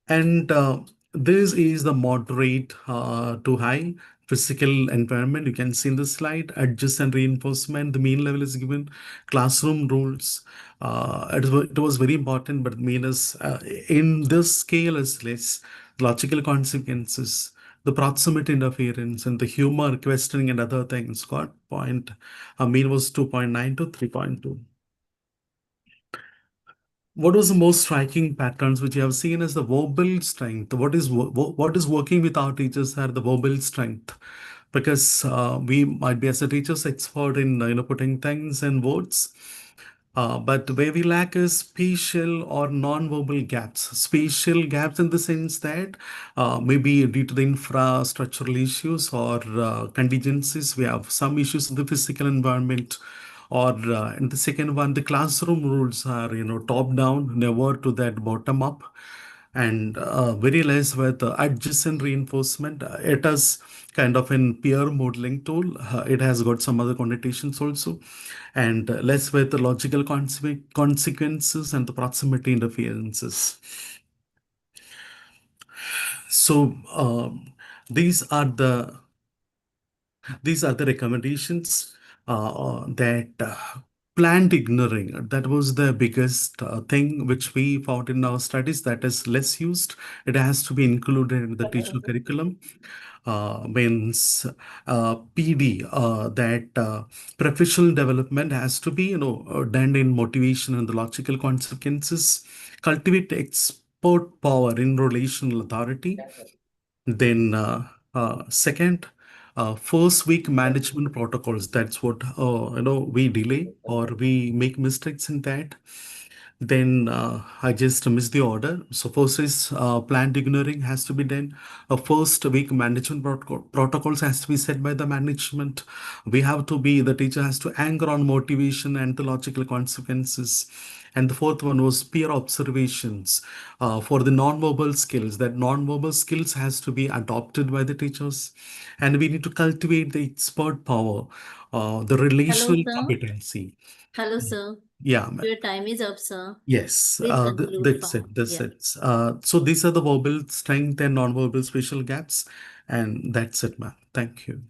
And this is the moderate to high. physical environment. You can see in the slide, adjacent reinforcement, the mean level is given, classroom rules. It was very important, but mean is in this scale is less. Logical consequences, the proximity interference, and the humor, questioning, and other things got point. Mean was 2.9 to 3.2. What was the most striking patterns which you have seen as the verbal strength? What is working with our teachers are the verbal strength, because we might be as a teachers expert in putting things in words, but where we lack is spatial or non-verbal gaps. Spatial gaps in the sense that maybe due to the infrastructural issues or contingencies, we have some issues in the physical environment, or and the second one, the classroom rules are top down, never to that bottom up, and very less with adjacent reinforcement. It is kind of in peer modeling tool. It has got some other connotations also, and less with the logical consequences and the proximity interferences. So these are the recommendations that planned ignoring. That was the biggest thing which we found in our studies, that is less used. It has to be included in the teacher curriculum. Means PD, that professional development has to be done in motivation and the logical consequences. Cultivate expert power in relational authority. Then second, first week management protocols. That's what we delay or we make mistakes in that. Then I just missed the order. So first is planned ignoring has to be done. First week management protocols has to be set by the management. The teacher has to anchor on motivation and the logical consequences. And the fourth one was peer observations for the non-verbal skills. That non-verbal skills has to be adopted by the teachers, and we need to cultivate the expert power, the Hello, relational sir. competency. Hello, sir. Yeah, Your time is up, sir. yes, Please conclude that's fast. it. That's Yeah. it. So these are the verbal strength and non-verbal spatial gaps, and that's it, ma'am. Thank you.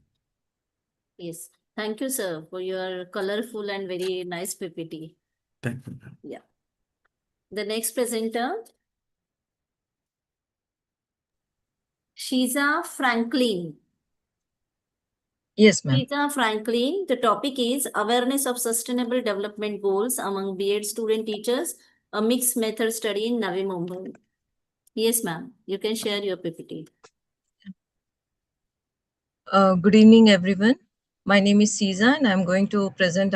Yes. Thank you, sir, for your colorful and very nice PPT. Thank you, ma'am. Yeah. The next presenter, Shiza Franklin. Yes, ma'am. Shiza Franklin, the topic is Awareness of Sustainable Development Goals Among B.Ed Student Teachers, a Mixed Method Study in Navi Mumbai. Yes, ma'am. You can share your PPT. Good evening, everyone. My name is Caesar, and I'm going to present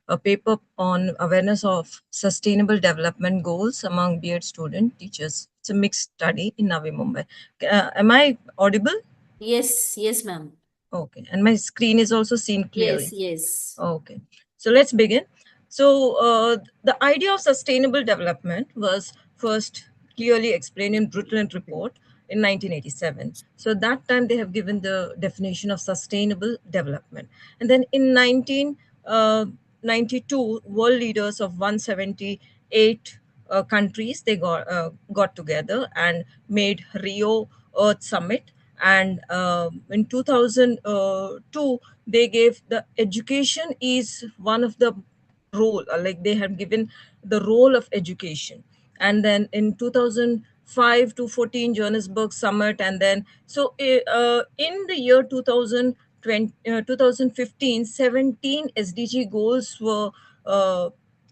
a paper on awareness of sustainable development goals among B.Ed student teachers. It's a mixed study in Navi Mumbai. Am I audible? Yes, ma'am. Okay, and my screen is also seen clearly. Yes. Okay, so let's begin. So the idea of sustainable development was first clearly explained in Brundtland report in 1987. So that time they have given the definition of sustainable development. And then in 1992, world leaders of 178 countries, they got together and made Rio Earth Summit. And in 2002, they gave the education is one of the role, like they have given the role of education. And then in 2005 to 14 Johannesburg summit, and then so in the year 2020 2015 17 SDG goals were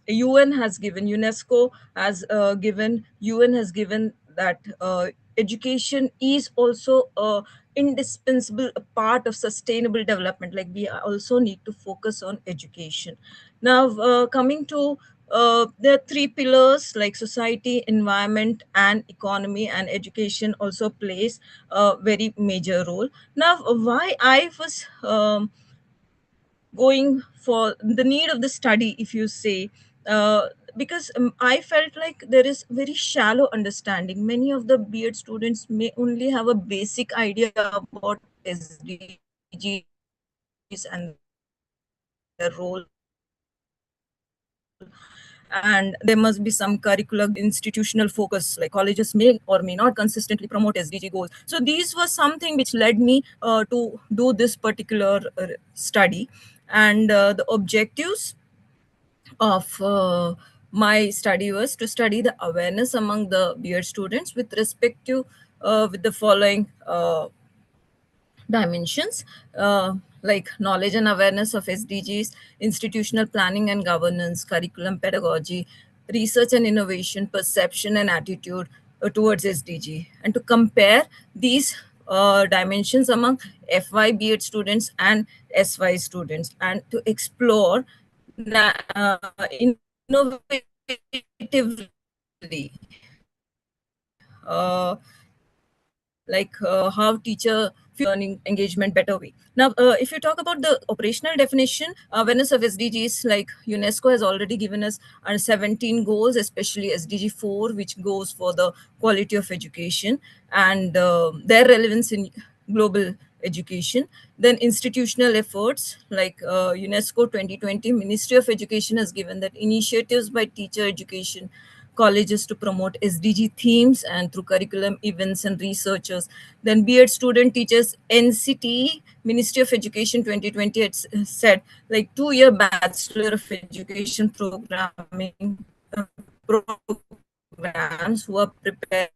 UN has given, UNESCO has given, UN has given that education is also a indispensable part of sustainable development. Like we also need to focus on education. Now coming to there are three pillars like society, environment, and economy, and education also plays a very major role. Now why I was going for the need of the study, if you say, because I felt like there is very shallow understanding. Many of the B.Ed students may only have a basic idea about SDGs and their role and their importance. And and there must be some curricular institutional focus, like colleges may or may not consistently promote SDG goals. So these were something which led me to do this particular study. And the objectives of my study was to study the awareness among the B.Ed students with respect to with the following dimensions, like knowledge and awareness of SDGs, institutional planning and governance, curriculum pedagogy, research and innovation, perception and attitude towards SDG, and to compare these dimensions among FY B.Ed students and SY students, and to explore innovatively uh, how teacher learning engagement better way. Now, if you talk about the operational definition, awareness of SDGs, like UNESCO has already given us 17 goals, especially SDG 4, which goes for the quality of education and their relevance in global education. Then institutional efforts, like UNESCO 2020, Ministry of Education has given that initiatives by teacher education colleges to promote SDG themes and through curriculum events and researchers. Then B.Ed student teachers, NCT, Ministry of Education 2020 had said, like 2-year Bachelor of Education programming programs who are preparing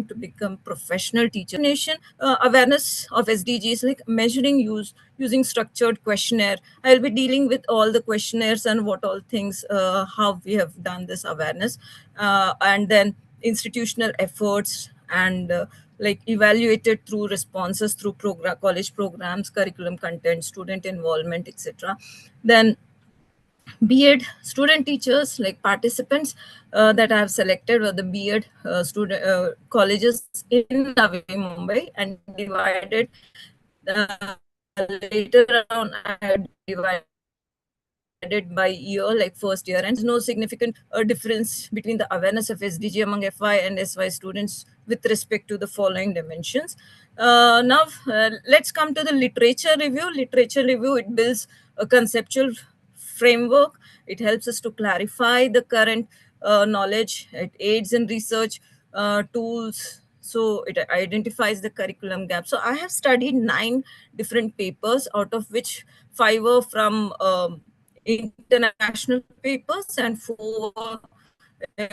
to become professional teachers. Nation awareness of SDGs, like measuring using structured questionnaire. I'll be dealing with all the questionnaires and what all things, how we have done this awareness, and then institutional efforts and like evaluated through responses through college programs, curriculum content, student involvement, etc. Then B.Ed student teachers, like participants that I have selected were the B.Ed student colleges in Navi Mumbai, and divided later on I had divided by year, like first year, and no significant difference between the awareness of SDG among FY and SY students with respect to the following dimensions. Now, let's come to the literature review. Literature review, it builds a conceptual framework. It helps us to clarify the current knowledge. It aids in research tools. So it identifies the curriculum gap. So I have studied 9 different papers, out of which 5 were from international papers and 4 uh,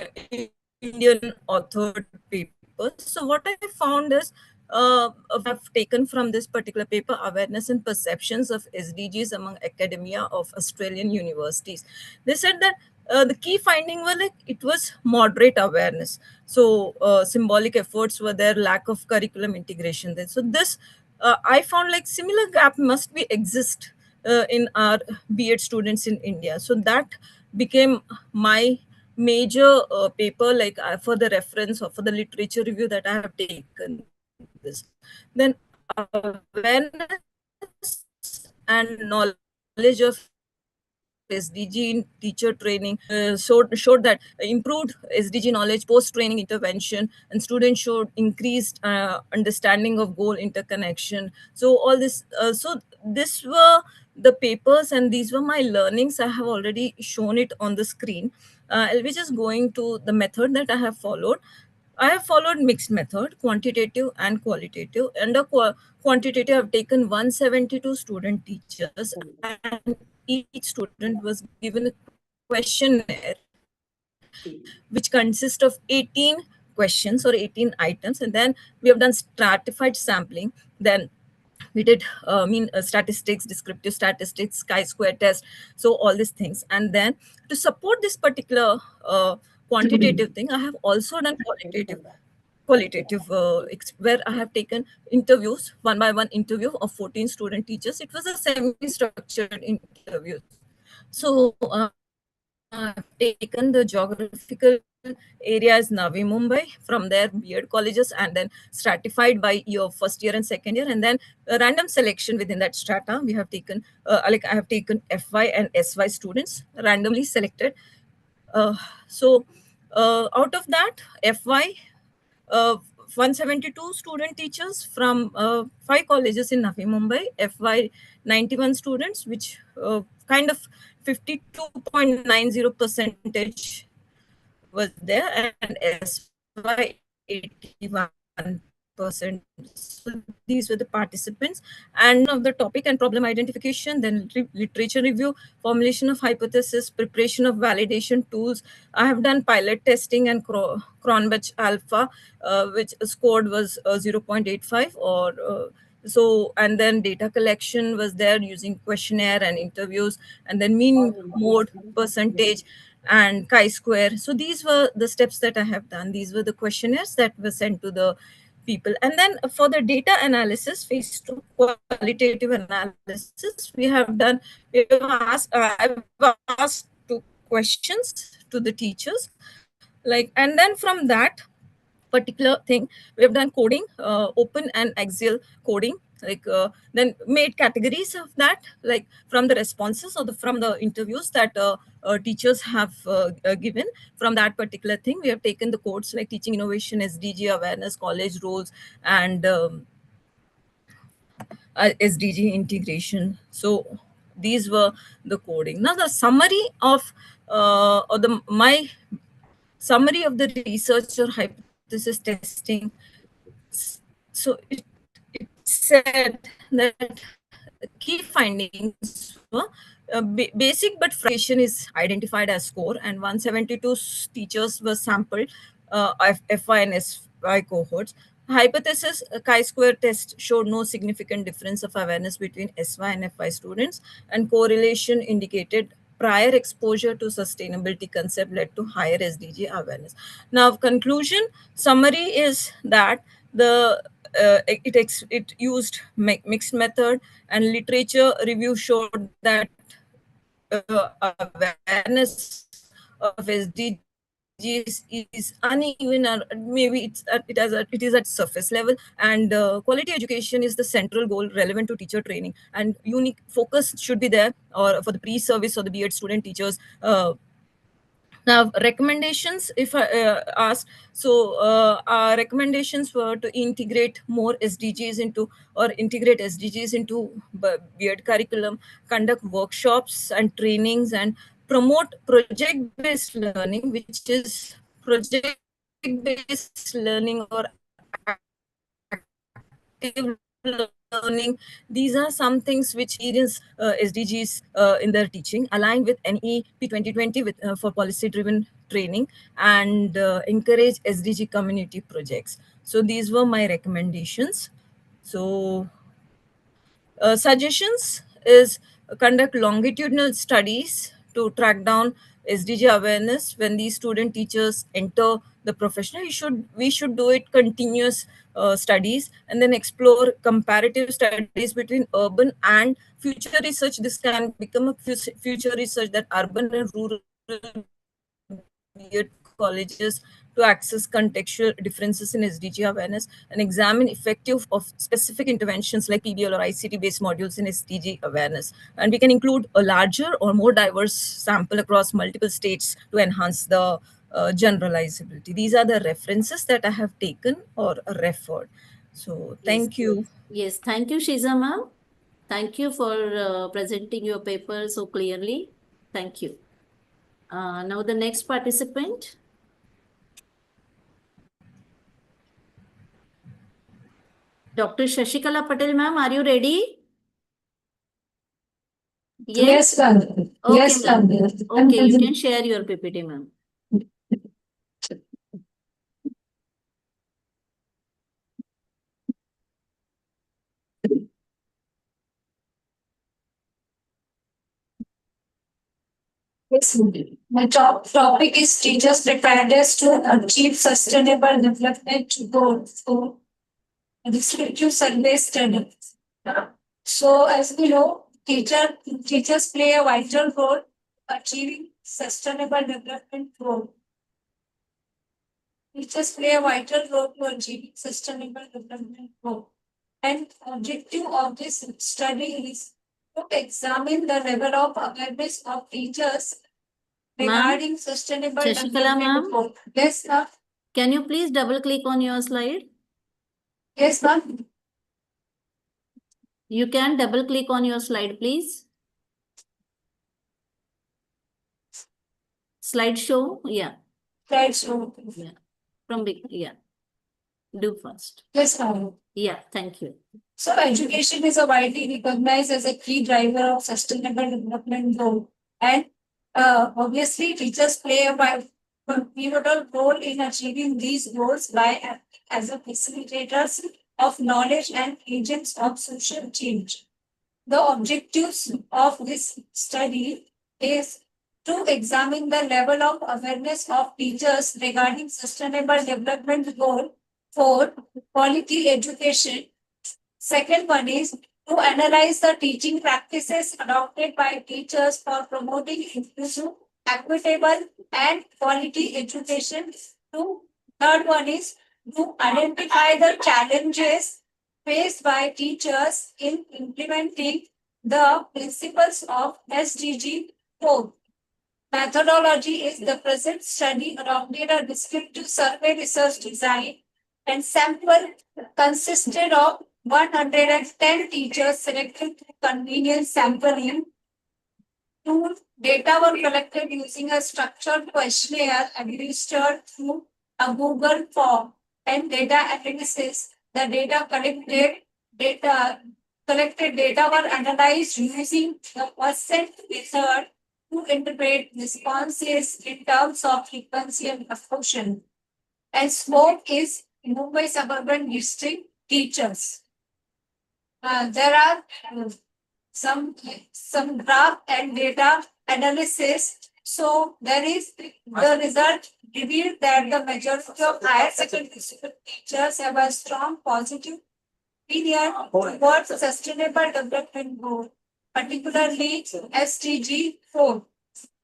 Indian authored papers. So what I found is, I've taken from this particular paper, awareness and perceptions of SDGs among academia of Australian universities. They said that the key finding were like it was moderate awareness. So symbolic efforts were there, lack of curriculum integration there. So this I found like similar gap must be exist in our B.Ed students in India. So that became my major paper, like for the reference or for the literature review that I have taken this. Then awareness and knowledge of SDG in teacher training showed that improved SDG knowledge, post-training intervention, and students showed increased understanding of goal interconnection. So all this, so this were the papers and these were my learnings. I have already shown it on the screen. I'll be just going to the method that I have followed. I have followed mixed method, quantitative and qualitative. Under quantitative, I've taken 172 student teachers, and each student was given a questionnaire which consists of 18 questions or 18 items. And then we have done stratified sampling. Then we did statistics, descriptive statistics, chi-square test, so all these things. And then to support this particular quantitative thing, I have also done qualitative where I have taken interviews, one by one interview of 14 student teachers. It was a semi-structured interview. So I've taken the geographical area is Navi Mumbai, from their B.Ed colleges, and then stratified by your first year and second year, and then a random selection within that strata. We have taken, like I have taken FY and SY students, randomly selected. So out of that, FY, uh, 172 student teachers from 5 colleges in Navi Mumbai, FY 91 students, which kind of 52.90% was there, and SY 81%. So these were the participants. And of the topic and problem identification, then literature review, formulation of hypothesis, preparation of validation tools. I have done pilot testing and Cronbach alpha, which scored was 0.85 or so, and then data collection was there using questionnaire and interviews, and then mean mode percentage and chi-square. So these were the steps that I have done. These were the questionnaires that were sent to the people. And then for the data analysis, phase 2 qualitative analysis, we have I've asked 2 questions to the teachers, and then from that particular thing, we have done coding, open and axial coding, then made categories of that, like from the responses or from the interviews that teachers have given. From that particular thing, we have taken the codes like teaching innovation, SDG awareness, college roles, and SDG integration. So these were the coding. Now the summary of my summary of the research or hypothesis testing. So it said that key findings were basic but frustration is identified as score, and 172 teachers were sampled, FY and SY cohorts. Hypothesis chi-square test showed no significant difference of awareness between SY and FY students, and correlation indicated prior exposure to sustainability concept led to higher SDG awareness. Now, conclusion summary is that it used mixed method, and literature review showed that awareness of SDGs is uneven, or maybe it is at surface level, and quality education is the central goal relevant to teacher training, and unique focus should be there or for the pre-service or the B.Ed student teachers. Now, recommendations, if I asked, so our recommendations were to integrate more SDGs integrate SDGs into B.Ed curriculum, conduct workshops and trainings, and promote project-based learning, which is project-based learning or active learning. These are some things which experience SDGs in their teaching, aligned with NEP 2020 for policy-driven training, and encourage SDG community projects. So these were my recommendations. So suggestions is conduct longitudinal studies to track down SDG awareness when these student teachers enter the profession. We should do it continuous studies, and then explore comparative studies between urban and future research. This can become a future research that urban and rural B.Ed colleges to access contextual differences in SDG awareness, and examine effective of specific interventions like PBL or ICT-based modules in SDG awareness. And we can include a larger or more diverse sample across multiple states to enhance the generalizability. These are the references that I have taken or referred. So thank you. Yes, thank you, Shiza ma'am. Thank you for presenting your paper so clearly. Thank you. Now the next participant. Dr. Shashikala Patel ma'am, are you ready? Yes, ma'am. Okay, Yes, ma'am. ma'am. Okay, you can share your PPT, ma'am. Yes, my topic is teachers' preparedness to achieve sustainable development goals for descriptive survey study. So, as we know, teachers play a vital role achieving sustainable development goal. Teachers play a vital role to achieving sustainable development goal. And objective of this study is to examine the level of awareness of teachers regarding sustainable Shashikala development ma'am? goal. Yes, ma'am. Can you please double click on your slide? Yes, ma'am. You can double click on your slide, please. Slideshow, yeah, Slideshow. yeah. From big, yeah. Do first. Yes, ma'am. Yeah, thank you. So education is a widely recognized as a key driver of sustainable development goal. And obviously teachers play a pivotal role in achieving these goals by acting as a facilitators of knowledge and agents of social change. The objectives of this study is to examine the level of awareness of teachers regarding sustainable development goal for quality education. Second one is to analyze the teaching practices adopted by teachers for promoting inclusive, equitable, and quality education. Third one is to identify the challenges faced by teachers in implementing the principles of SDG 4. Methodology is the present study adopted a descriptive survey research design and sample consisted of 110 teachers selected through convenience sampling. Two data were collected using a structured questionnaire administered through a Google form and data analysis. The collected data were analyzed using the percent method to interpret responses in terms of frequency and proportion. And smoke is Mumbai Suburban District teachers. There are some graph and data analysis. So there is the result revealed that the majority of higher secondary school teachers have a strong positive opinion towards sustainable development goal, particularly SDG 4.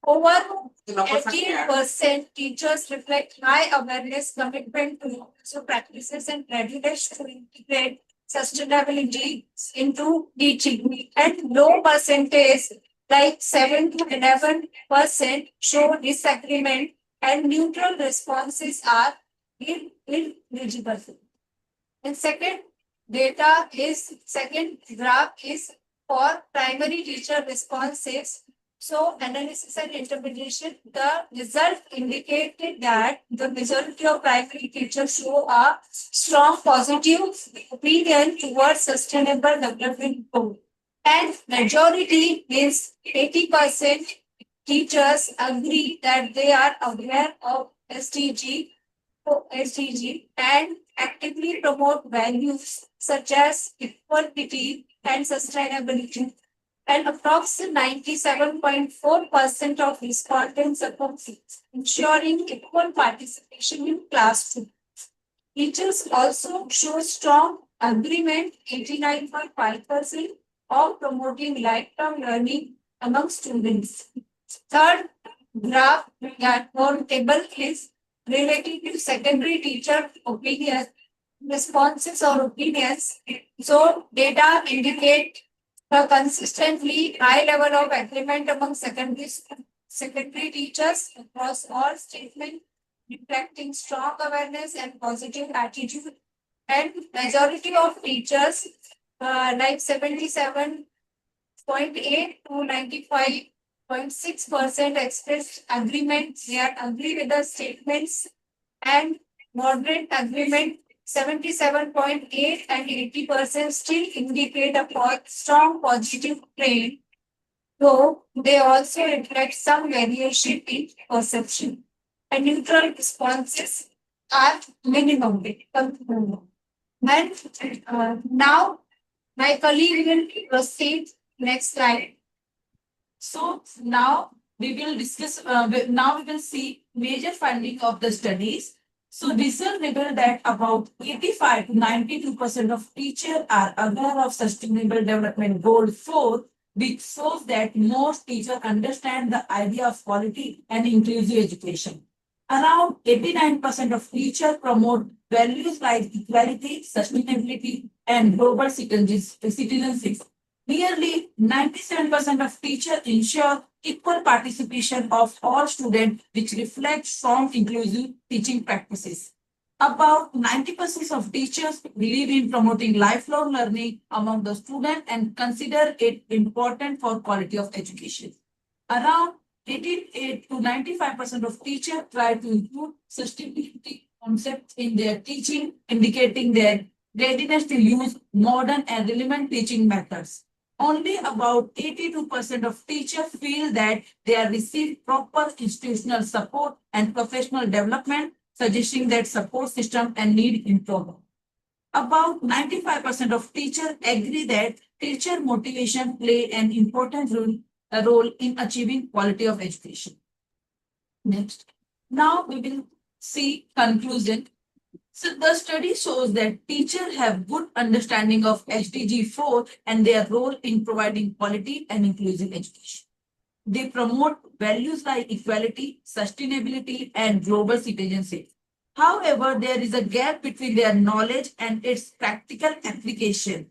Over 18% teachers reflect high awareness, commitment to inclusive practices, and readiness to integrate sustainability into teaching. And low percentage, like 7 to 11%, show disagreement, and neutral responses are illegible. And second graph is for primary teacher responses. So analysis and interpretation, the result indicated that the majority of primary teachers show a strong positive opinion towards sustainable development goal. And majority means 80% teachers agree that they are aware of SDG and actively promote values such as equality and sustainability. And approximately 97.4% of respondents support ensuring equal participation in classroom. Teachers also show strong agreement, 89.5%, of promoting lifelong learning among students. Third graph or table is related to secondary teacher opinion, responses or opinions. So data indicate a consistently high level of agreement among secondary teachers across all statements, reflecting strong awareness and positive attitude. And majority of teachers, like 77.8 to 95.6% expressed agreement. They are agree with the statements, and moderate agreement 77.8 and 80% still indicate a strong positive trend, though they also reflect some variation in perception. And neutral responses are minimum. And now my colleague will proceed. Next slide. So now we will discuss, now we will see major finding of the studies. So research revealed that about 85 to 92% of teachers are aware of Sustainable Development Goal 4, which shows that most teachers understand the idea of quality and inclusive education. Around 89% of teachers promote values like equality, sustainability, and global citizenship. Nearly 97% of teachers ensure equal participation of all students, which reflects strong inclusive teaching practices. About 90% of teachers believe in promoting lifelong learning among the students and consider it important for quality of education. Around 88 to 95% of teachers try to include sustainability concepts in their teaching, indicating their readiness to use modern and relevant teaching methods. Only about 82% of teachers feel that they are receiving proper institutional support and professional development, suggesting that support system and need improvement. About 95% of teachers agree that teacher motivation play an important role in achieving quality of education. Next. Now we will see conclusion. So the study shows that teachers have good understanding of SDG 4 and their role in providing quality and inclusive education. They promote values like equality, sustainability, and global citizenship. However, there is a gap between their knowledge and its practical application.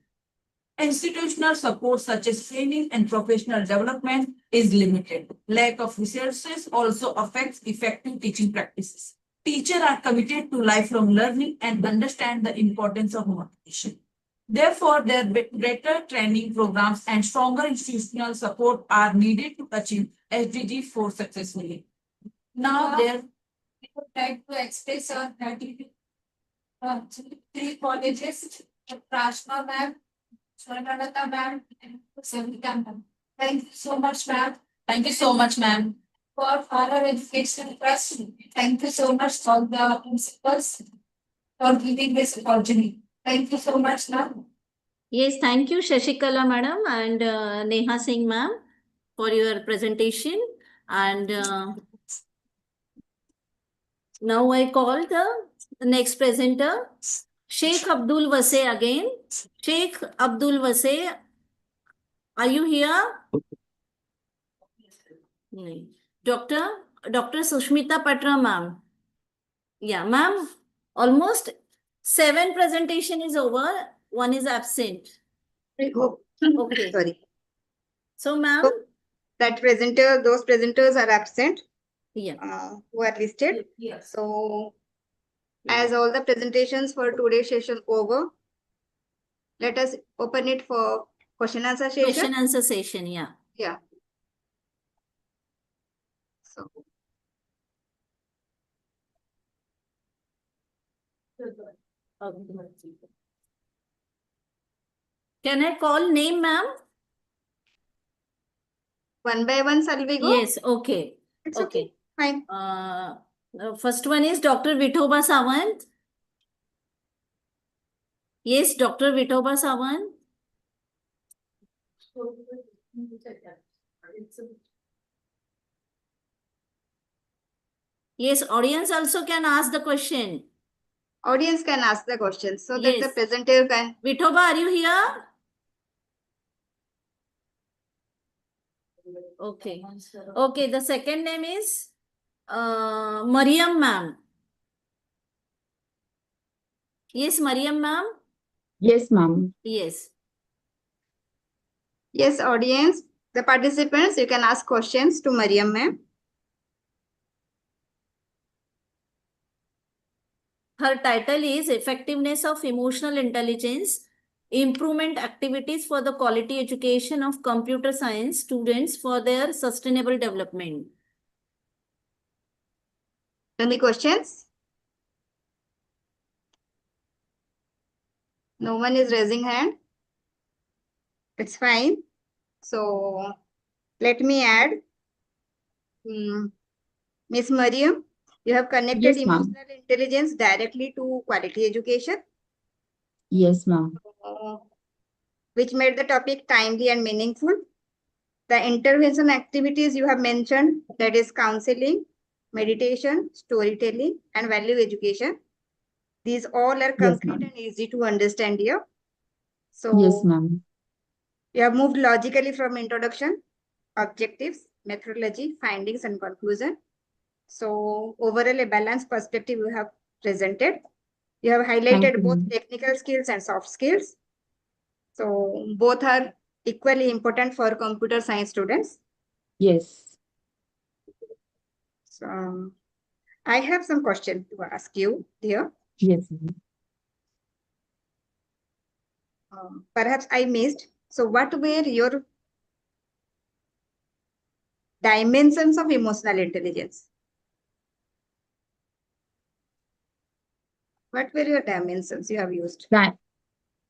Institutional support such as training and professional development is limited. Lack of resources also affects effective teaching practices. Teachers are committed to lifelong learning and understand the importance of motivation. Therefore, their better training programs and stronger institutional support are needed to achieve SDG 4 successfully. Now, we would like to express our gratitude to three colleges, Rashma ma'am, Swarnalata ma'am, and Savita ma'am. Thank you so much, ma'am. Thank you so much, ma'am. For our education trust, thank you so much for the principals for giving this opportunity. Thank you so much, ma'am. Yes, thank you, Shashikala madam and Neha Singh ma'am for your presentation. And now I call the next presenter, Sheikh Abdul Wase again. Sheikh Abdul Wase, are you here? No. Dr. Sushmita Patra ma'am. Yeah, ma'am, almost 7 presentation is over. One is absent. Oh, Okay. sorry. So, ma'am. So, those presenters are absent. Yeah. Who are listed. Yes. So, as all the presentations for today's session over, let us open it for question answer session. Question answer session, yeah. Yeah. So, Can I call name, ma'am? one by one, shall we go? Yes, okay. It's okay. Fine. First one is Dr. Vithoba Sawant. Yes, Dr. Vithoba Sawant. Yes, audience also can ask the question. Audience can ask the question so that the Yes. presenter can. Vithoba, are you here? Okay. Okay, the second name is Mariam ma'am. Yes, Mariam ma'am. Yes, ma'am. Yes. Yes, audience, the participants, you can ask questions to Mariam ma'am. Her title is Effectiveness of Emotional Intelligence, Improvement Activities for the Quality Education of Computer Science Students for their Sustainable Development. Any questions? No one is raising hand. It's fine. So let me add. Miss Mariam, you have connected Yes, ma'am. emotional intelligence directly to quality education. Yes, ma'am. Which made the topic timely and meaningful. The intervention activities you have mentioned, that is counseling, meditation, storytelling, and value education. These all are concrete and easy to understand here. So, yes, ma'am. you have moved logically from introduction, objectives, methodology, findings, and conclusion. So, overall, a balanced perspective you have presented. You have highlighted both technical skills and soft skills. So, both are equally important for computer science students. Yes. So, I have some questions to ask you here. Yes, ma'am. Perhaps I missed. So, what were your dimensions of emotional intelligence. What were your dimensions you have used?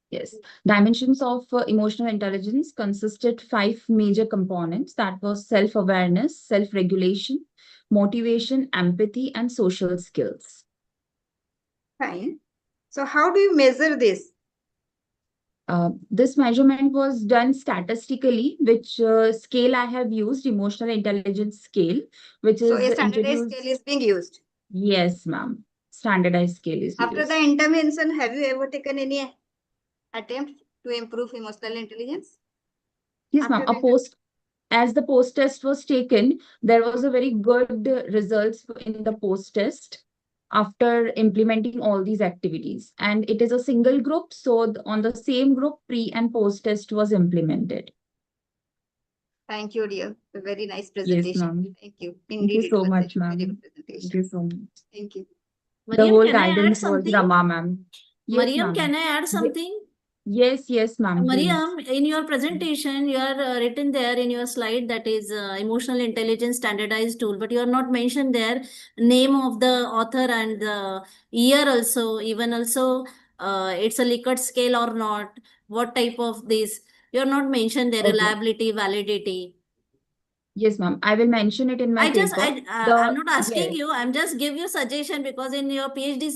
Yes, dimensions of emotional intelligence consisted 5 major components. That was self-awareness, self-regulation, motivation, empathy, and social skills. Fine. So how do you measure this? This measurement was done statistically, which scale I have used, emotional intelligence scale, which So is a standardized introduced. scale is being used. Yes, ma'am. Standardized scale is After used. the intervention, have you ever taken any attempt to improve emotional intelligence? Yes, ma'am. As the post test was taken, there was a very good results in the post test after implementing all these activities. And it is a single group, so on the same group, pre and post test was implemented. Thank you, dear. A very nice Yes, presentation. ma'am. Thank you. Thank Indeed, you it so was much, a very ma'am. good presentation. Thank you so much. Thank you. The Mariam, whole can I add guidance was something? Rama, ma'am. Yes, Mariam, ma'am. can I add something? Yes, ma'am. Mariam, in your presentation, you are written there in your slide that is emotional intelligence standardized tool, but you are not mentioned there name of the author and the year also, even also it's a Likert scale or not, what type of this. You are not mentioned there, Okay. reliability, validity. Yes, ma'am. I will mention it in my paper. I'm not asking Yes. you. I'm just give you suggestion because in your PhD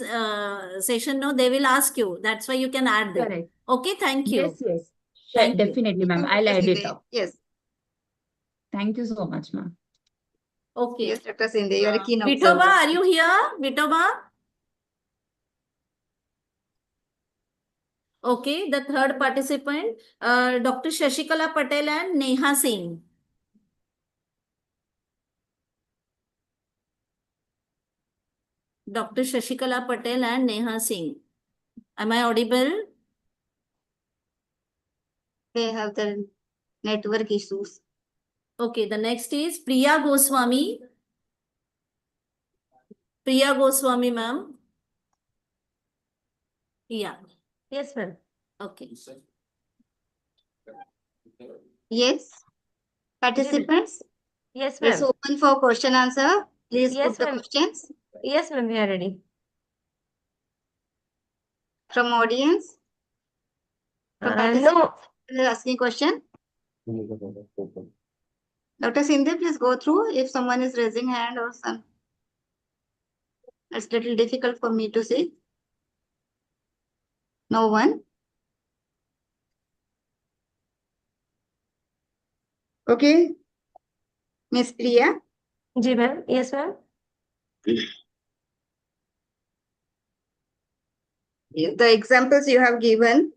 session, no, they will ask you. That's why you can add there. Correct. Okay, thank you. Yes. Thank you. Definitely, ma'am. Thank you, I'll Dr. add it Sinde. up. Yes. Thank you so much, ma'am. Okay. Yes, Dr. Sinde, you are a keen Vithoba, observer. are you here? Vithoba? Okay, the third participant, Dr. Shashikala Patel and Neha Singh. Dr. Shashikala Patel and Neha Singh. Am I audible? They have the network issues. Okay, the next is Priya Goswami. Priya Goswami, ma'am. Yeah. Yes, ma'am. Okay. Yes. Participants, Yes, it's ma'am. open for question answer. Please Yes, put the ma'am. questions Yes, ma'am, we are ready. from audience. From No. participants asking question. Dr. Sinde, please go through if someone is raising hand or some. It's a little difficult for me to see. No one. Okay. Miss Priya. Ji, ma'am. Yes, ma'am. The examples you have given.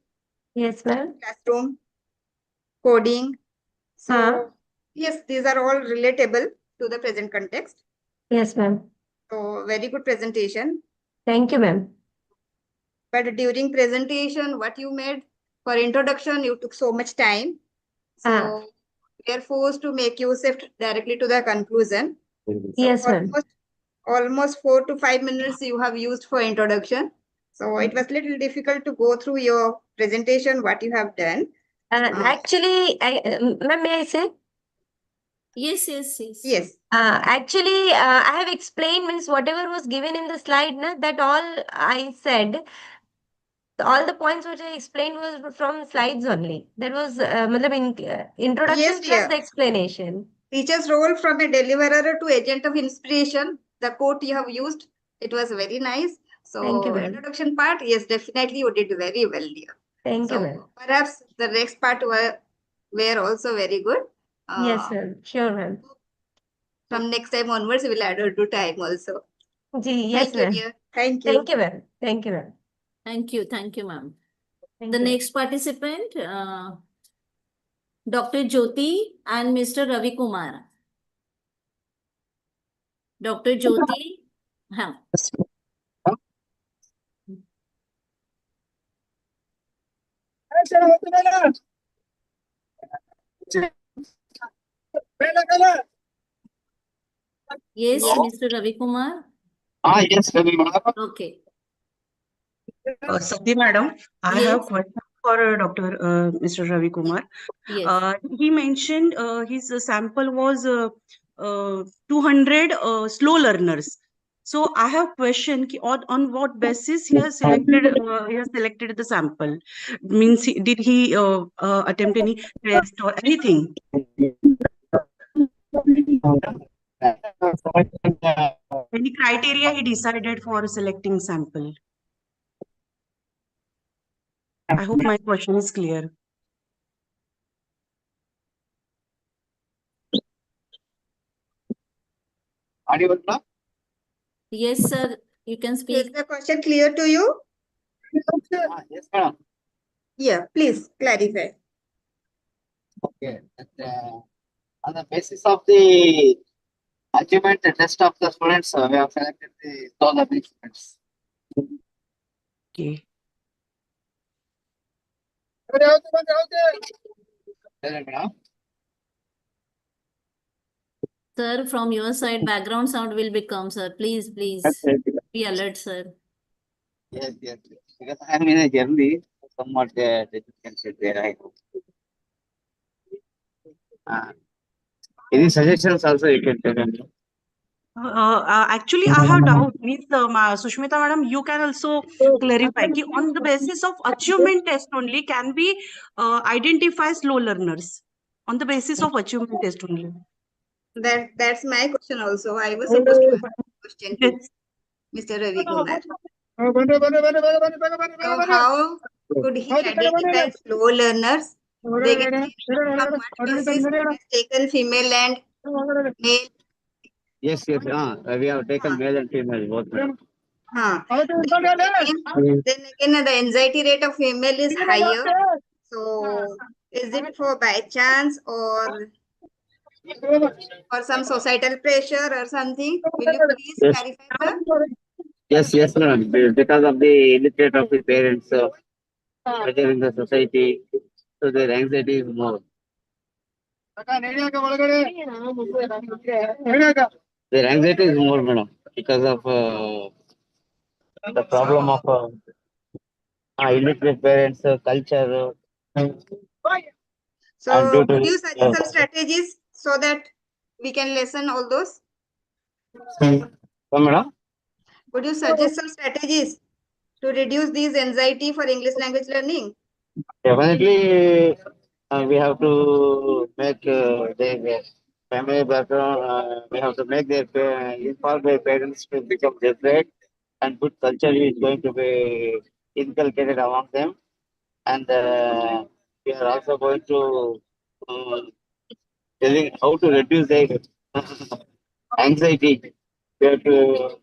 Yes, ma'am. Classroom, coding. So, yes, these are all relatable to the present context. Yes, ma'am. So, very good presentation. Thank you, ma'am. But during presentation, what you made for introduction, you took so much time. So, we are forced to make you shift directly to the conclusion. Yes, So ma'am. almost 4 to 5 minutes you have used for introduction. So it was little difficult to go through your presentation, what you have done. Actually, ma'am, may I say? Yes. Yes. Actually, I have explained means whatever was given in the slide, that all I said. All the points which I explained was from slides only. That was introduction Yes, plus dear. the explanation. Teacher's role from a deliverer to agent of inspiration. The quote you have used, it was very nice. So Thank you, ma'am. introduction part, yes, definitely you did very well, dear. Thank you, So ma'am. perhaps the next part were also very good. Yes, ma'am. Sure, ma'am. From next time onwards, we will add on to time also. Yes, Thank you, ma'am. dear. Thank you. Thank you, ma'am. Thank you, ma'am. Thank you, ma'am. Thank The you. next participant, Dr. Jyoti and Mr. Ravi Kumar. Dr. Jyoti. Huh. Yes, Mr. Ravi Kumar. Yes, Okay. Sadhya madam, I Yes. have question for Mr. Ravi Kumar. Yes. He mentioned his sample was 200 slow learners. So I have question on what basis he has selected the sample. Means did he attempt any test or anything? Any criteria he decided for selecting sample? I hope my question is clear. Audible now? Yes, sir. You can Is speak. the question clear to you? Yes, madam. Yeah, please clarify. Okay. On the basis of the achievement test of the students, we have selected all the students. Okay. Sir, from your side, background sound will become, sir. Please, please be alert, sir. Yes, yes. Because I am in a journey, somewhat difficult there. I hope. Any suggestions also you can tell me. Actually, I have doubt. Means, Sushmita madam, you can also clarify. Ki on the basis of achievement test only can we identify slow learners on the basis of achievement test only. That's my question also. I was supposed to ask a question to Yes. Mr. Ravi Kumar. So how could he identify slow learners? They can see on what basis he has taken female and male. Yes, yes. We have taken male and female both. Then again, the anxiety rate of female is higher. So is it for by chance or some societal pressure or something? Will you please Yes. clarify, sir? Yes, yes, madam. Because of the illiterate of the parents, whether in the society, so their anxiety is more. Their anxiety is more, madam, because of the problem of illiterate parents, culture, and So due could to you suggest some strategies so that we can lessen all those? so, madam. Could you suggest some strategies to reduce these anxiety for English language learning? Definitely, we have to make their family background. We have to make their inform their parents to become literate, and good culture is going to be inculcated among them. And we are also going to uh, telling how to reduce their anxiety. We have to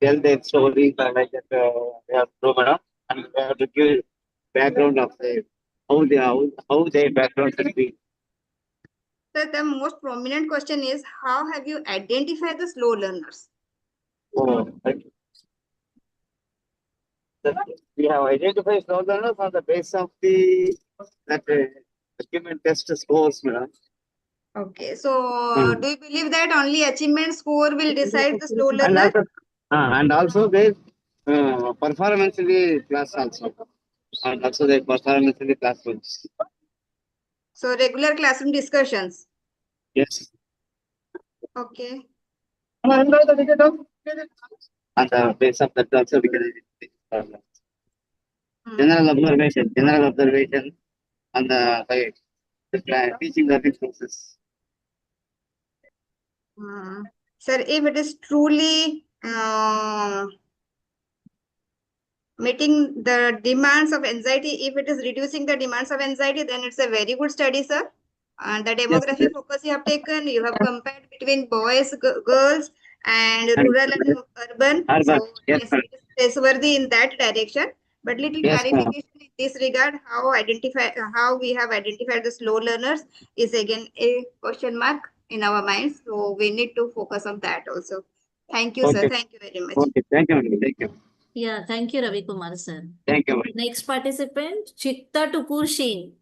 tell their stories like that. We have to, madam, and we have to give background of their how their background should be. So the most prominent question is, how have you identified the slow learners? So, we have identified slow learners on the basis of the that achievement test scores, madam. Okay, so do you believe that only achievement score will decide the slow learner? And also their performance in the class also, and also their performance in the classrooms. So regular classroom discussions. Yes. Okay. And the base of that also we can identify. General observation, and the teaching learning process. Sir, if it is truly meeting the demands of anxiety, if it is reducing the demands of anxiety, then it's a very good study, sir. And the demography focus you have taken, you have compared between boys, girls, and rural and urban. So yes, it is praiseworthy in that direction. But little clarification in this regard, how we have identified the slow learners is again a question mark in our minds. So we need to focus on that also. Thank you, sir. Thank you very much. Okay, thank you. Thank you. Yeah, thank you, Ravi Kumar, sir. Thank you. Next participant, Chitta Tukur Sheen.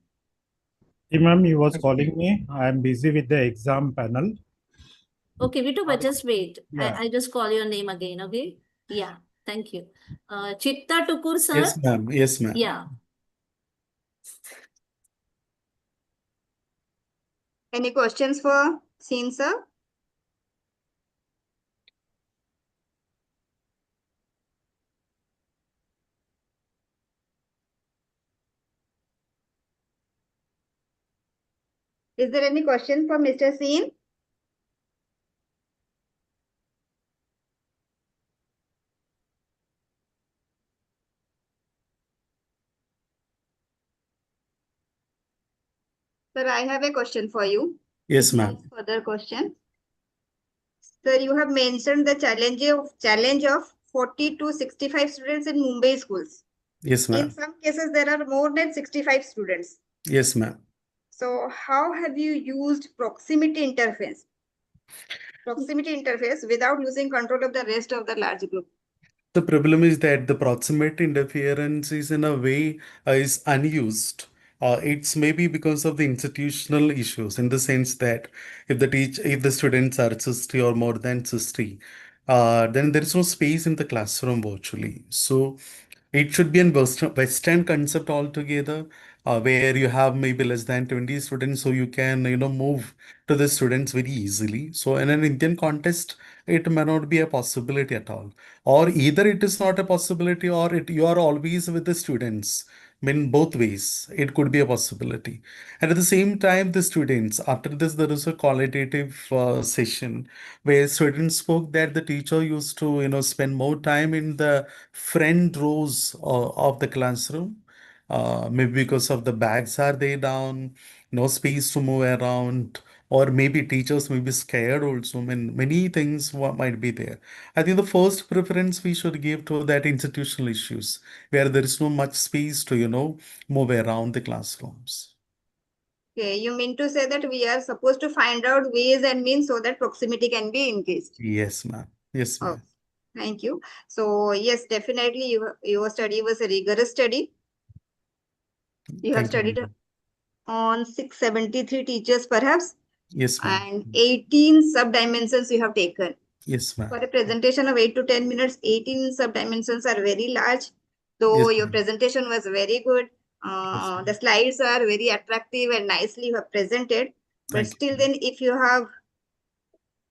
Ma'am, he was calling me. I am busy with the exam panel. Okay, Vituba, just wait. Yeah. I just call your name again, okay? Yeah, thank you. Chitta Tukur, sir. Yes, ma'am. Yes, ma'am. Yeah. Any questions for Seen, sir? Is there any question for Mr. Seen? Sir, I have a question for you. Yes, ma'am. Further question. Sir, you have mentioned the challenge of 40 to 65 students in Mumbai schools. Yes, In ma'am. some cases, there are more than 65 students. Yes, ma'am. So how have you used proximity interface without losing control of the rest of the large group? The problem is that the proximate interference is in a way is unused. It's maybe because of the institutional issues in the sense that if the students are 60 or more than 60, then there is no space in the classroom virtually. So it should be a Western concept altogether, where you have maybe less than 20 students, so you can, move to the students very easily. So in an Indian context, it may not be a possibility at all. Or either it is not a possibility, or you are always with the students. I mean, both ways, it could be a possibility. And at the same time, the students, after this, there is a qualitative session where students spoke that the teacher used to, spend more time in the front rows of the classroom. Maybe because of the bags are they down, no space to move around, or maybe teachers may be scared also. I mean, many things might be there. I think the first preference we should give to that institutional issues where there is no much space to, move around the classrooms. Okay, you mean to say that we are supposed to find out ways and means so that proximity can be increased? Yes, ma'am. Yes, Oh, ma'am. thank you. So yes, definitely your study was a rigorous study. You have Thank you, studied madam. on 673 teachers perhaps, Yes, ma'am. and 18 sub-dimensions you have taken. Yes, For ma'am. a presentation of 8 to 10 minutes, 18 sub-dimensions are very large. Though Yes, your ma'am. presentation was very good. Yes, ma'am. The slides are very attractive and nicely you have presented. But Thank still you. then, if you have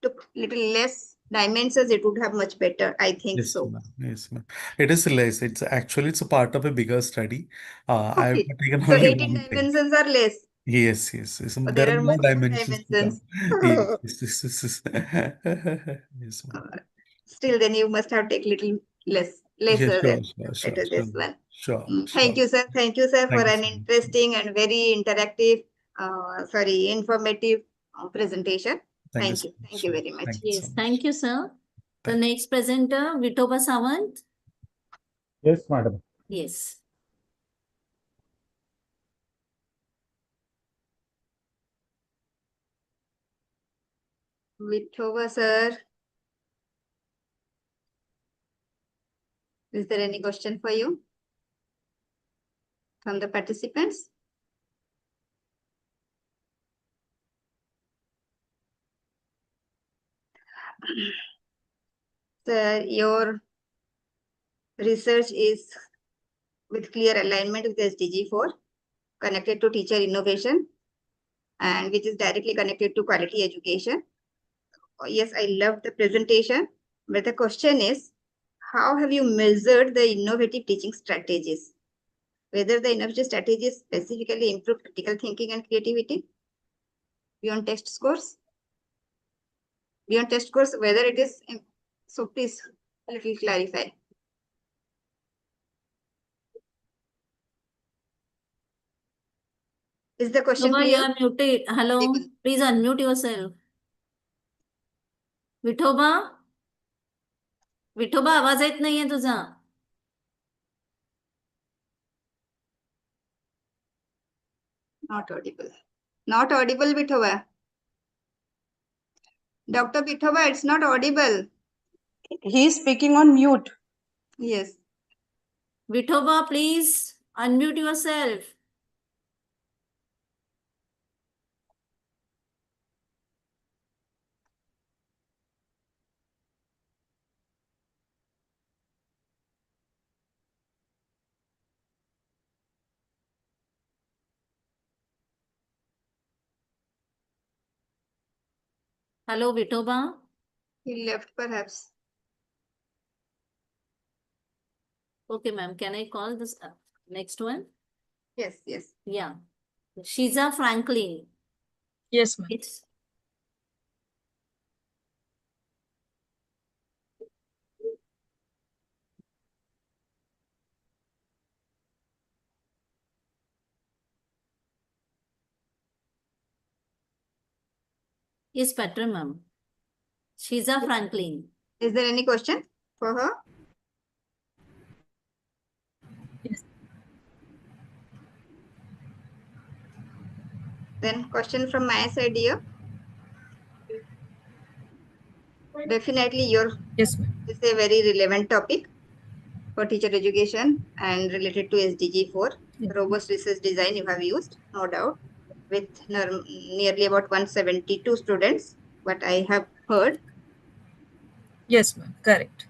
took little less dimensions, it would have much better. I think Yes, so. ma'am. Yes, ma'am. It is less. It's a part of a bigger study. I've Okay. taken So only 18 one thing. dimensions are less. Yes, yes, yes. But There there are are more more dimensions to come. sub-dimensions. Yes, yes, yes, yes, yes. Yes, ma'am. Still, then you must have taken little Yes, lesser sure, than sure, sure, better sure, this one. sure, Thank sure. you, sir. Thank you, sir, for Thank you an so much. interesting and very interactive, informative presentation. Thank you Thank so you. Thank much. you very much. Thank you so Yes, much. thank you, sir. The Thank you. next presenter, Vitoba Sawant. Yes, madam. Yes. Vitova, sir. Is there any question for you from the participants? Sir, your research is with clear alignment with SDG 4, connected to teacher innovation, and which is directly connected to quality education. Yes, I love the presentation, but the question is, how have you measured the innovative teaching strategies? Whether the innovative strategies specifically improve critical thinking and creativity beyond test scores? Beyond test scores, whether it is, so please a little clarify. Is the question Vitoba, you clear? are muted. Hello, please unmute yourself. Vithoba Vithoba आवाज येत नाहीये तुझा. Not audible. Not audible, Vithoba. Dr. Vithoba, it's not audible. He is speaking on mute. Yes. Vithoba, please unmute yourself. Hello, Vithoba. He left perhaps. Okay, ma'am. Can I call this next one? Yes, yes. Yeah. Shiza Franklin. Yes, ma'am. It's Yes, Petra ma'am. Shiza Franklin. Is there any question for her? Yes. Then question from my side here. Definitely Yes, ma'am. this is a very relevant topic for teacher education and related to SDG 4. Yeah. Robust research design you have used, no doubt, with nearly about 172 students, what I have heard. Yes, ma'am. Correct.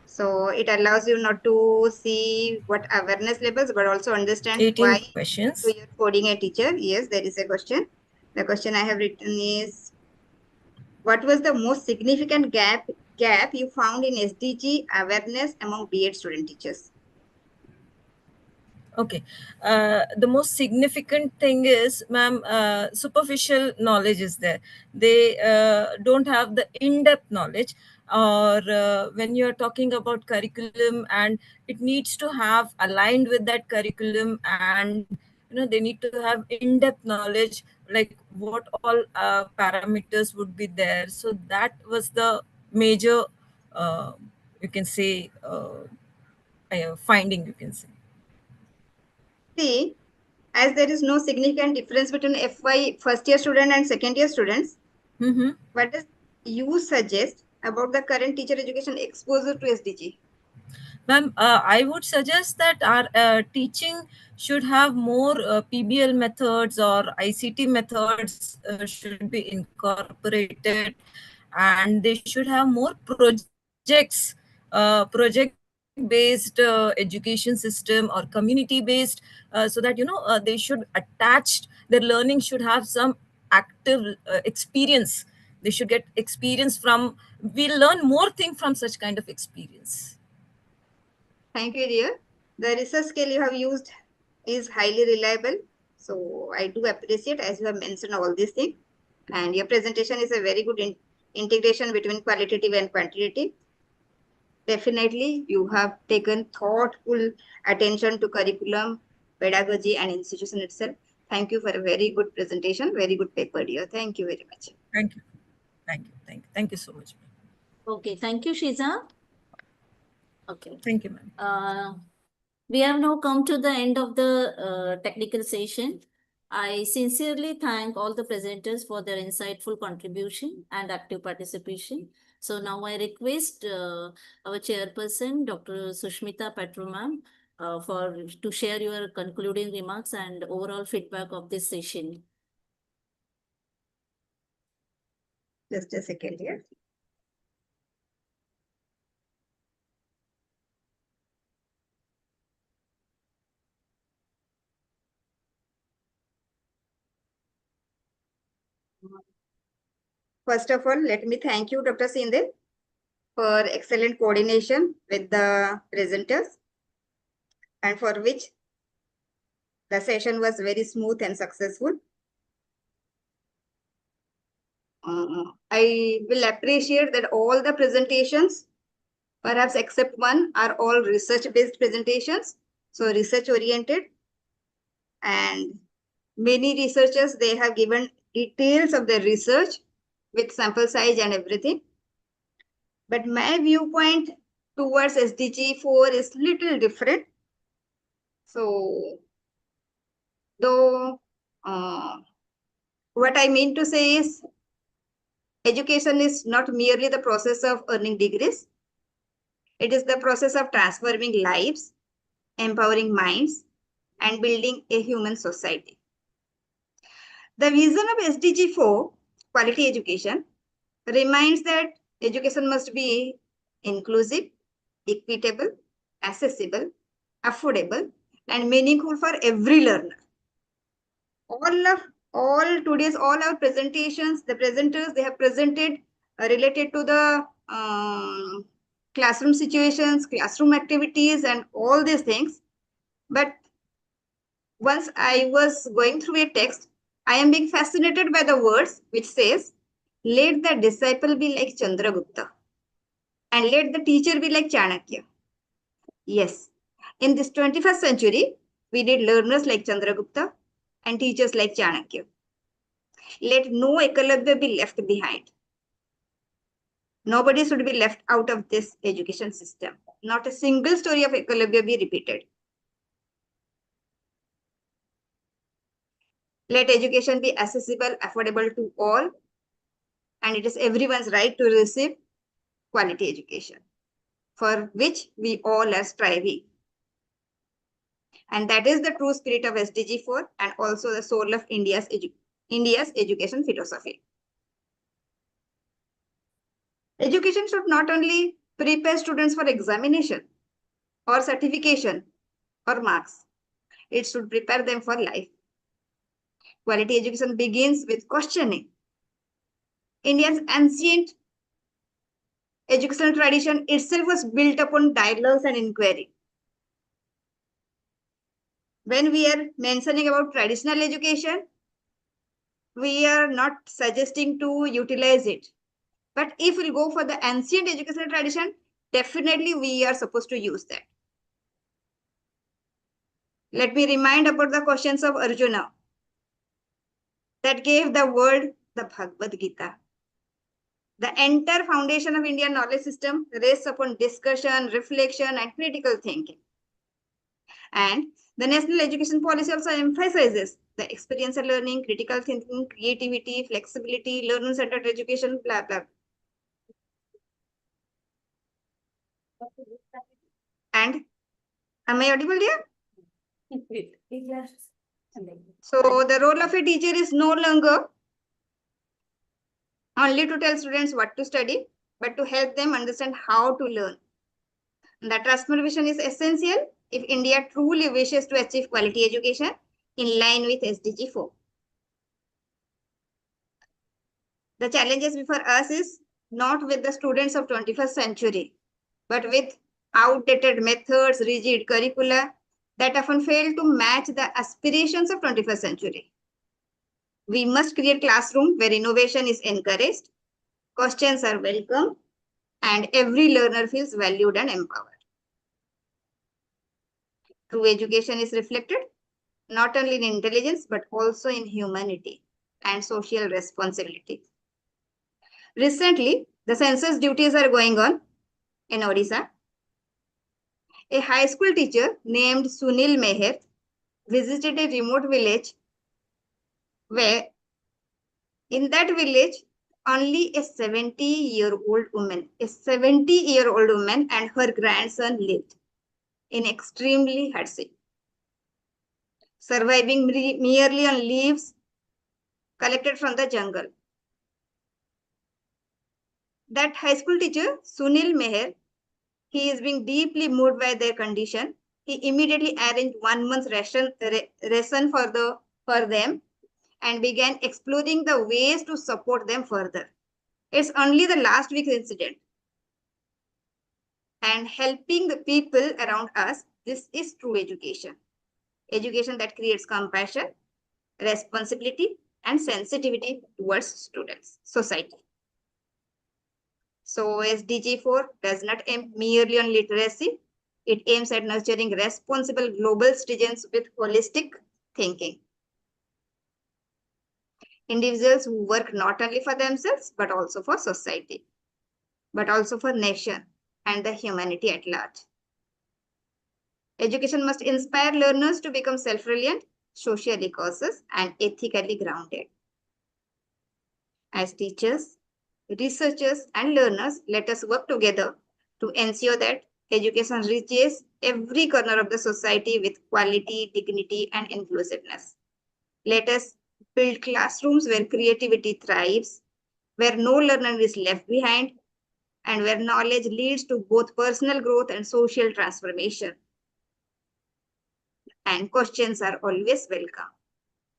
So it allows you not to see what awareness levels, but also understand 18 why questions. you're coding a teacher. Yes, there is a question. The question I have written is, what was the most significant gap you found in SDG awareness among B.Ed student teachers? Okay. The most significant thing is, ma'am, superficial knowledge is there. They don't have the in-depth knowledge. Or when you're talking about curriculum, and it needs to have aligned with that curriculum, and they need to have in-depth knowledge, like what all parameters would be there. So that was the major, you can say, finding. You can say. See, as there is no significant difference between FY first year student and second year students, Mm-hmm. what does you suggest about the current teacher education exposure to SDG? Ma'am, I would suggest that our teaching should have more PBL methods or ICT methods should be incorporated, and they should have more projects, project-based education system or community-based, so that they should attach their learning should have some active experience. They should get experience from. We learn more thing from such kind of experience. Thank you, dear. The research scale you have used is highly reliable. So I do appreciate as you have mentioned all these things. And your presentation is a very good integration between qualitative and quantitative. Definitely, you have taken thoughtful attention to curriculum, pedagogy, and institution itself. Thank you for a very good presentation, very good paper, dear. Thank you very much. Thank you. Thank you. Thank you. Thank you so much. Okay. Thank you, Shiza. Okay. Thank you, ma'am. We have now come to the end of the technical session. I sincerely thank all the presenters for their insightful contribution and active participation. So now I request our chairperson, Dr. Sushmita Patru to share your concluding remarks and overall feedback of this session. Just a second here. First of all, let me thank you, Dr. Sindel, for excellent coordination with the presenters, and for which the session was very smooth and successful. I will appreciate that all the presentations, perhaps except one, are all research-based presentations, so research-oriented. And many researchers, they have given details of their research with sample size and everything. But my viewpoint towards SDG 4 is little different. So, though, what I mean to say is, education is not merely the process of earning degrees. It is the process of transforming lives, empowering minds, and building a human society. The vision of SDG 4, quality education, reminds that education must be inclusive, equitable, accessible, affordable, and meaningful for every learner. All today's all our presentations, the presenters, they have presented related to the classroom situations, classroom activities, and all these things. But once I was going through a text, I am being fascinated by the words which says, let the disciple be like Chandragupta and let the teacher be like Chanakya. Yes, in this 21st century, we need learners like Chandragupta and teachers like Chanakya. Let no Ekalavya be left behind. Nobody should be left out of this education system. Not a single story of Ekalavya be repeated. Let education be accessible, affordable to all, and it is everyone's right to receive quality education, for which we all are striving. And that is the true spirit of SDG 4 and also the soul of India's education philosophy. Education should not only prepare students for examination or certification or marks, it should prepare them for life. Quality education begins with questioning. India's ancient educational tradition itself was built upon dialogues and inquiry. When we are mentioning about traditional education, we are not suggesting to utilize it. But if we go for the ancient educational tradition, definitely we are supposed to use that. Let me remind about the questions of Arjuna that gave the world the Bhagavad Gita. The entire foundation of Indian knowledge system rests upon discussion, reflection, and critical thinking. And the national education policy also emphasizes the experiential learning, critical thinking, creativity, flexibility, learner-centered education, blah, blah. And am I audible here? So the role of a teacher is no longer only to tell students what to study, but to help them understand how to learn. And that transformation is essential if India truly wishes to achieve quality education in line with SDG 4. The challenges before us is not with the students of 21st century, but with outdated methods, rigid curricula that often fail to match the aspirations of 21st century. We must create classrooms where innovation is encouraged, questions are welcome, and every learner feels valued and empowered. True education is reflected not only in intelligence, but also in humanity and social responsibility. Recently, the census duties are going on in Odisha. A high school teacher named Sunil Meher visited a remote village where in that village, only a 70-year-old woman and her grandson lived in extremely hardship, surviving merely on leaves collected from the jungle. That high school teacher, Sunil Meher, he is being deeply moved by their condition. He immediately arranged 1 month's ration for them and began exploring the ways to support them further. It's only the last week's incident. And helping the people around us, this is true education. Education that creates compassion, responsibility, and sensitivity towards students, society. So SDG 4 does not aim merely on literacy. It aims at nurturing responsible global citizens with holistic thinking. Individuals who work not only for themselves, but also for society, but also for nation and the humanity at large. Education must inspire learners to become self-reliant, socially conscious, and ethically grounded. As teachers, researchers, and learners, let us work together to ensure that education reaches every corner of the society with quality, dignity, and inclusiveness. Let us build classrooms where creativity thrives, where no learner is left behind, and where knowledge leads to both personal growth and social transformation. And questions are always welcome.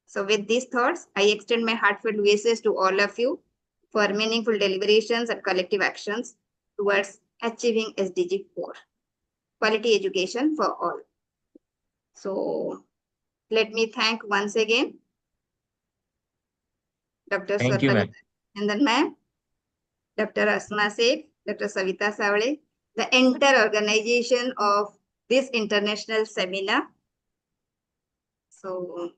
So with these thoughts, I extend my heartfelt wishes to all of you for meaningful deliberations and collective actions towards achieving SDG 4, quality education for all. So Let me thank once again Dr. Thank you, ma'am. Nandan ma'am, Dr. Asma Seth, Dr. Savita Savale, the entire organization of this international seminar. So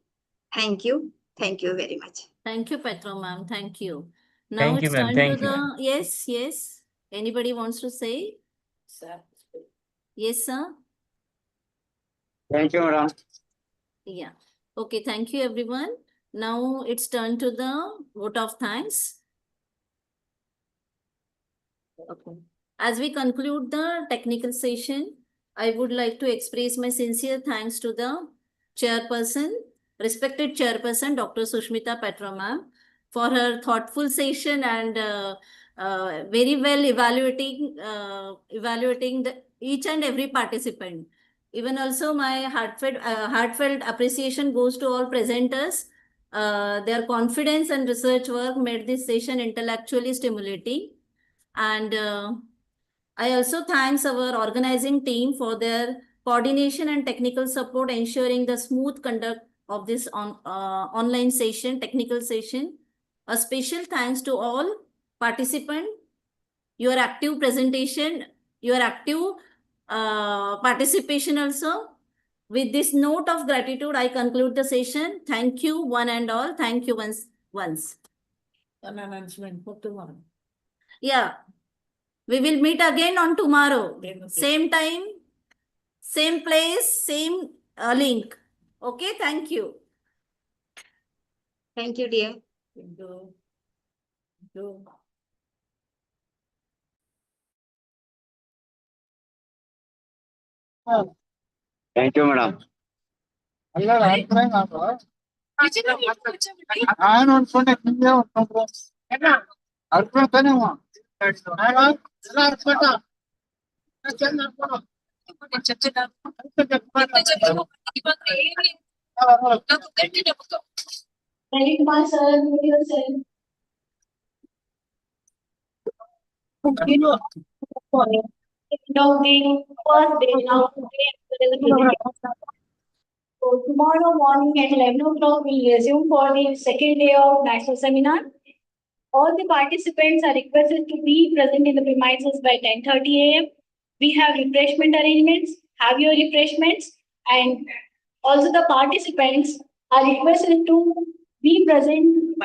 thank you. Thank you very much. Thank you, Petra ma'am. Thank you. Now Thank you, it's ma'am. time Thank to you. the yes. Anybody wants to say? Yes, sir. Thank you, madam. Yeah. Okay. Thank you, everyone. Now it's turn to the vote of thanks. Okay. As we conclude the technical session, I would like to express my sincere thanks to the chairperson, respected chairperson, Dr. Sushmita Petra ma'am, for her thoughtful session and very well evaluating each and every participant. Even also my heartfelt appreciation goes to all presenters. Their confidence and research work made this session intellectually stimulating. And I also thanks our organizing team for their coordination and technical support, ensuring the smooth conduct of this online session, technical session. A special thanks to all participants, your active presentation, your active participation also. With this note of gratitude, I conclude the session. Thank you, one and all. Thank you once. An announcement for tomorrow. Yeah. We will meet again on tomorrow. Same time, same place, same link. Okay, thank you. Thank you, dear. Thank you, madam. So tomorrow morning at 11 o'clock, we'll resume for the second day of national seminar. All the participants are requested to be present in the premises by 10:30 a.m. We have refreshment arrangements. Have your refreshments. And also the participants are requested to be present by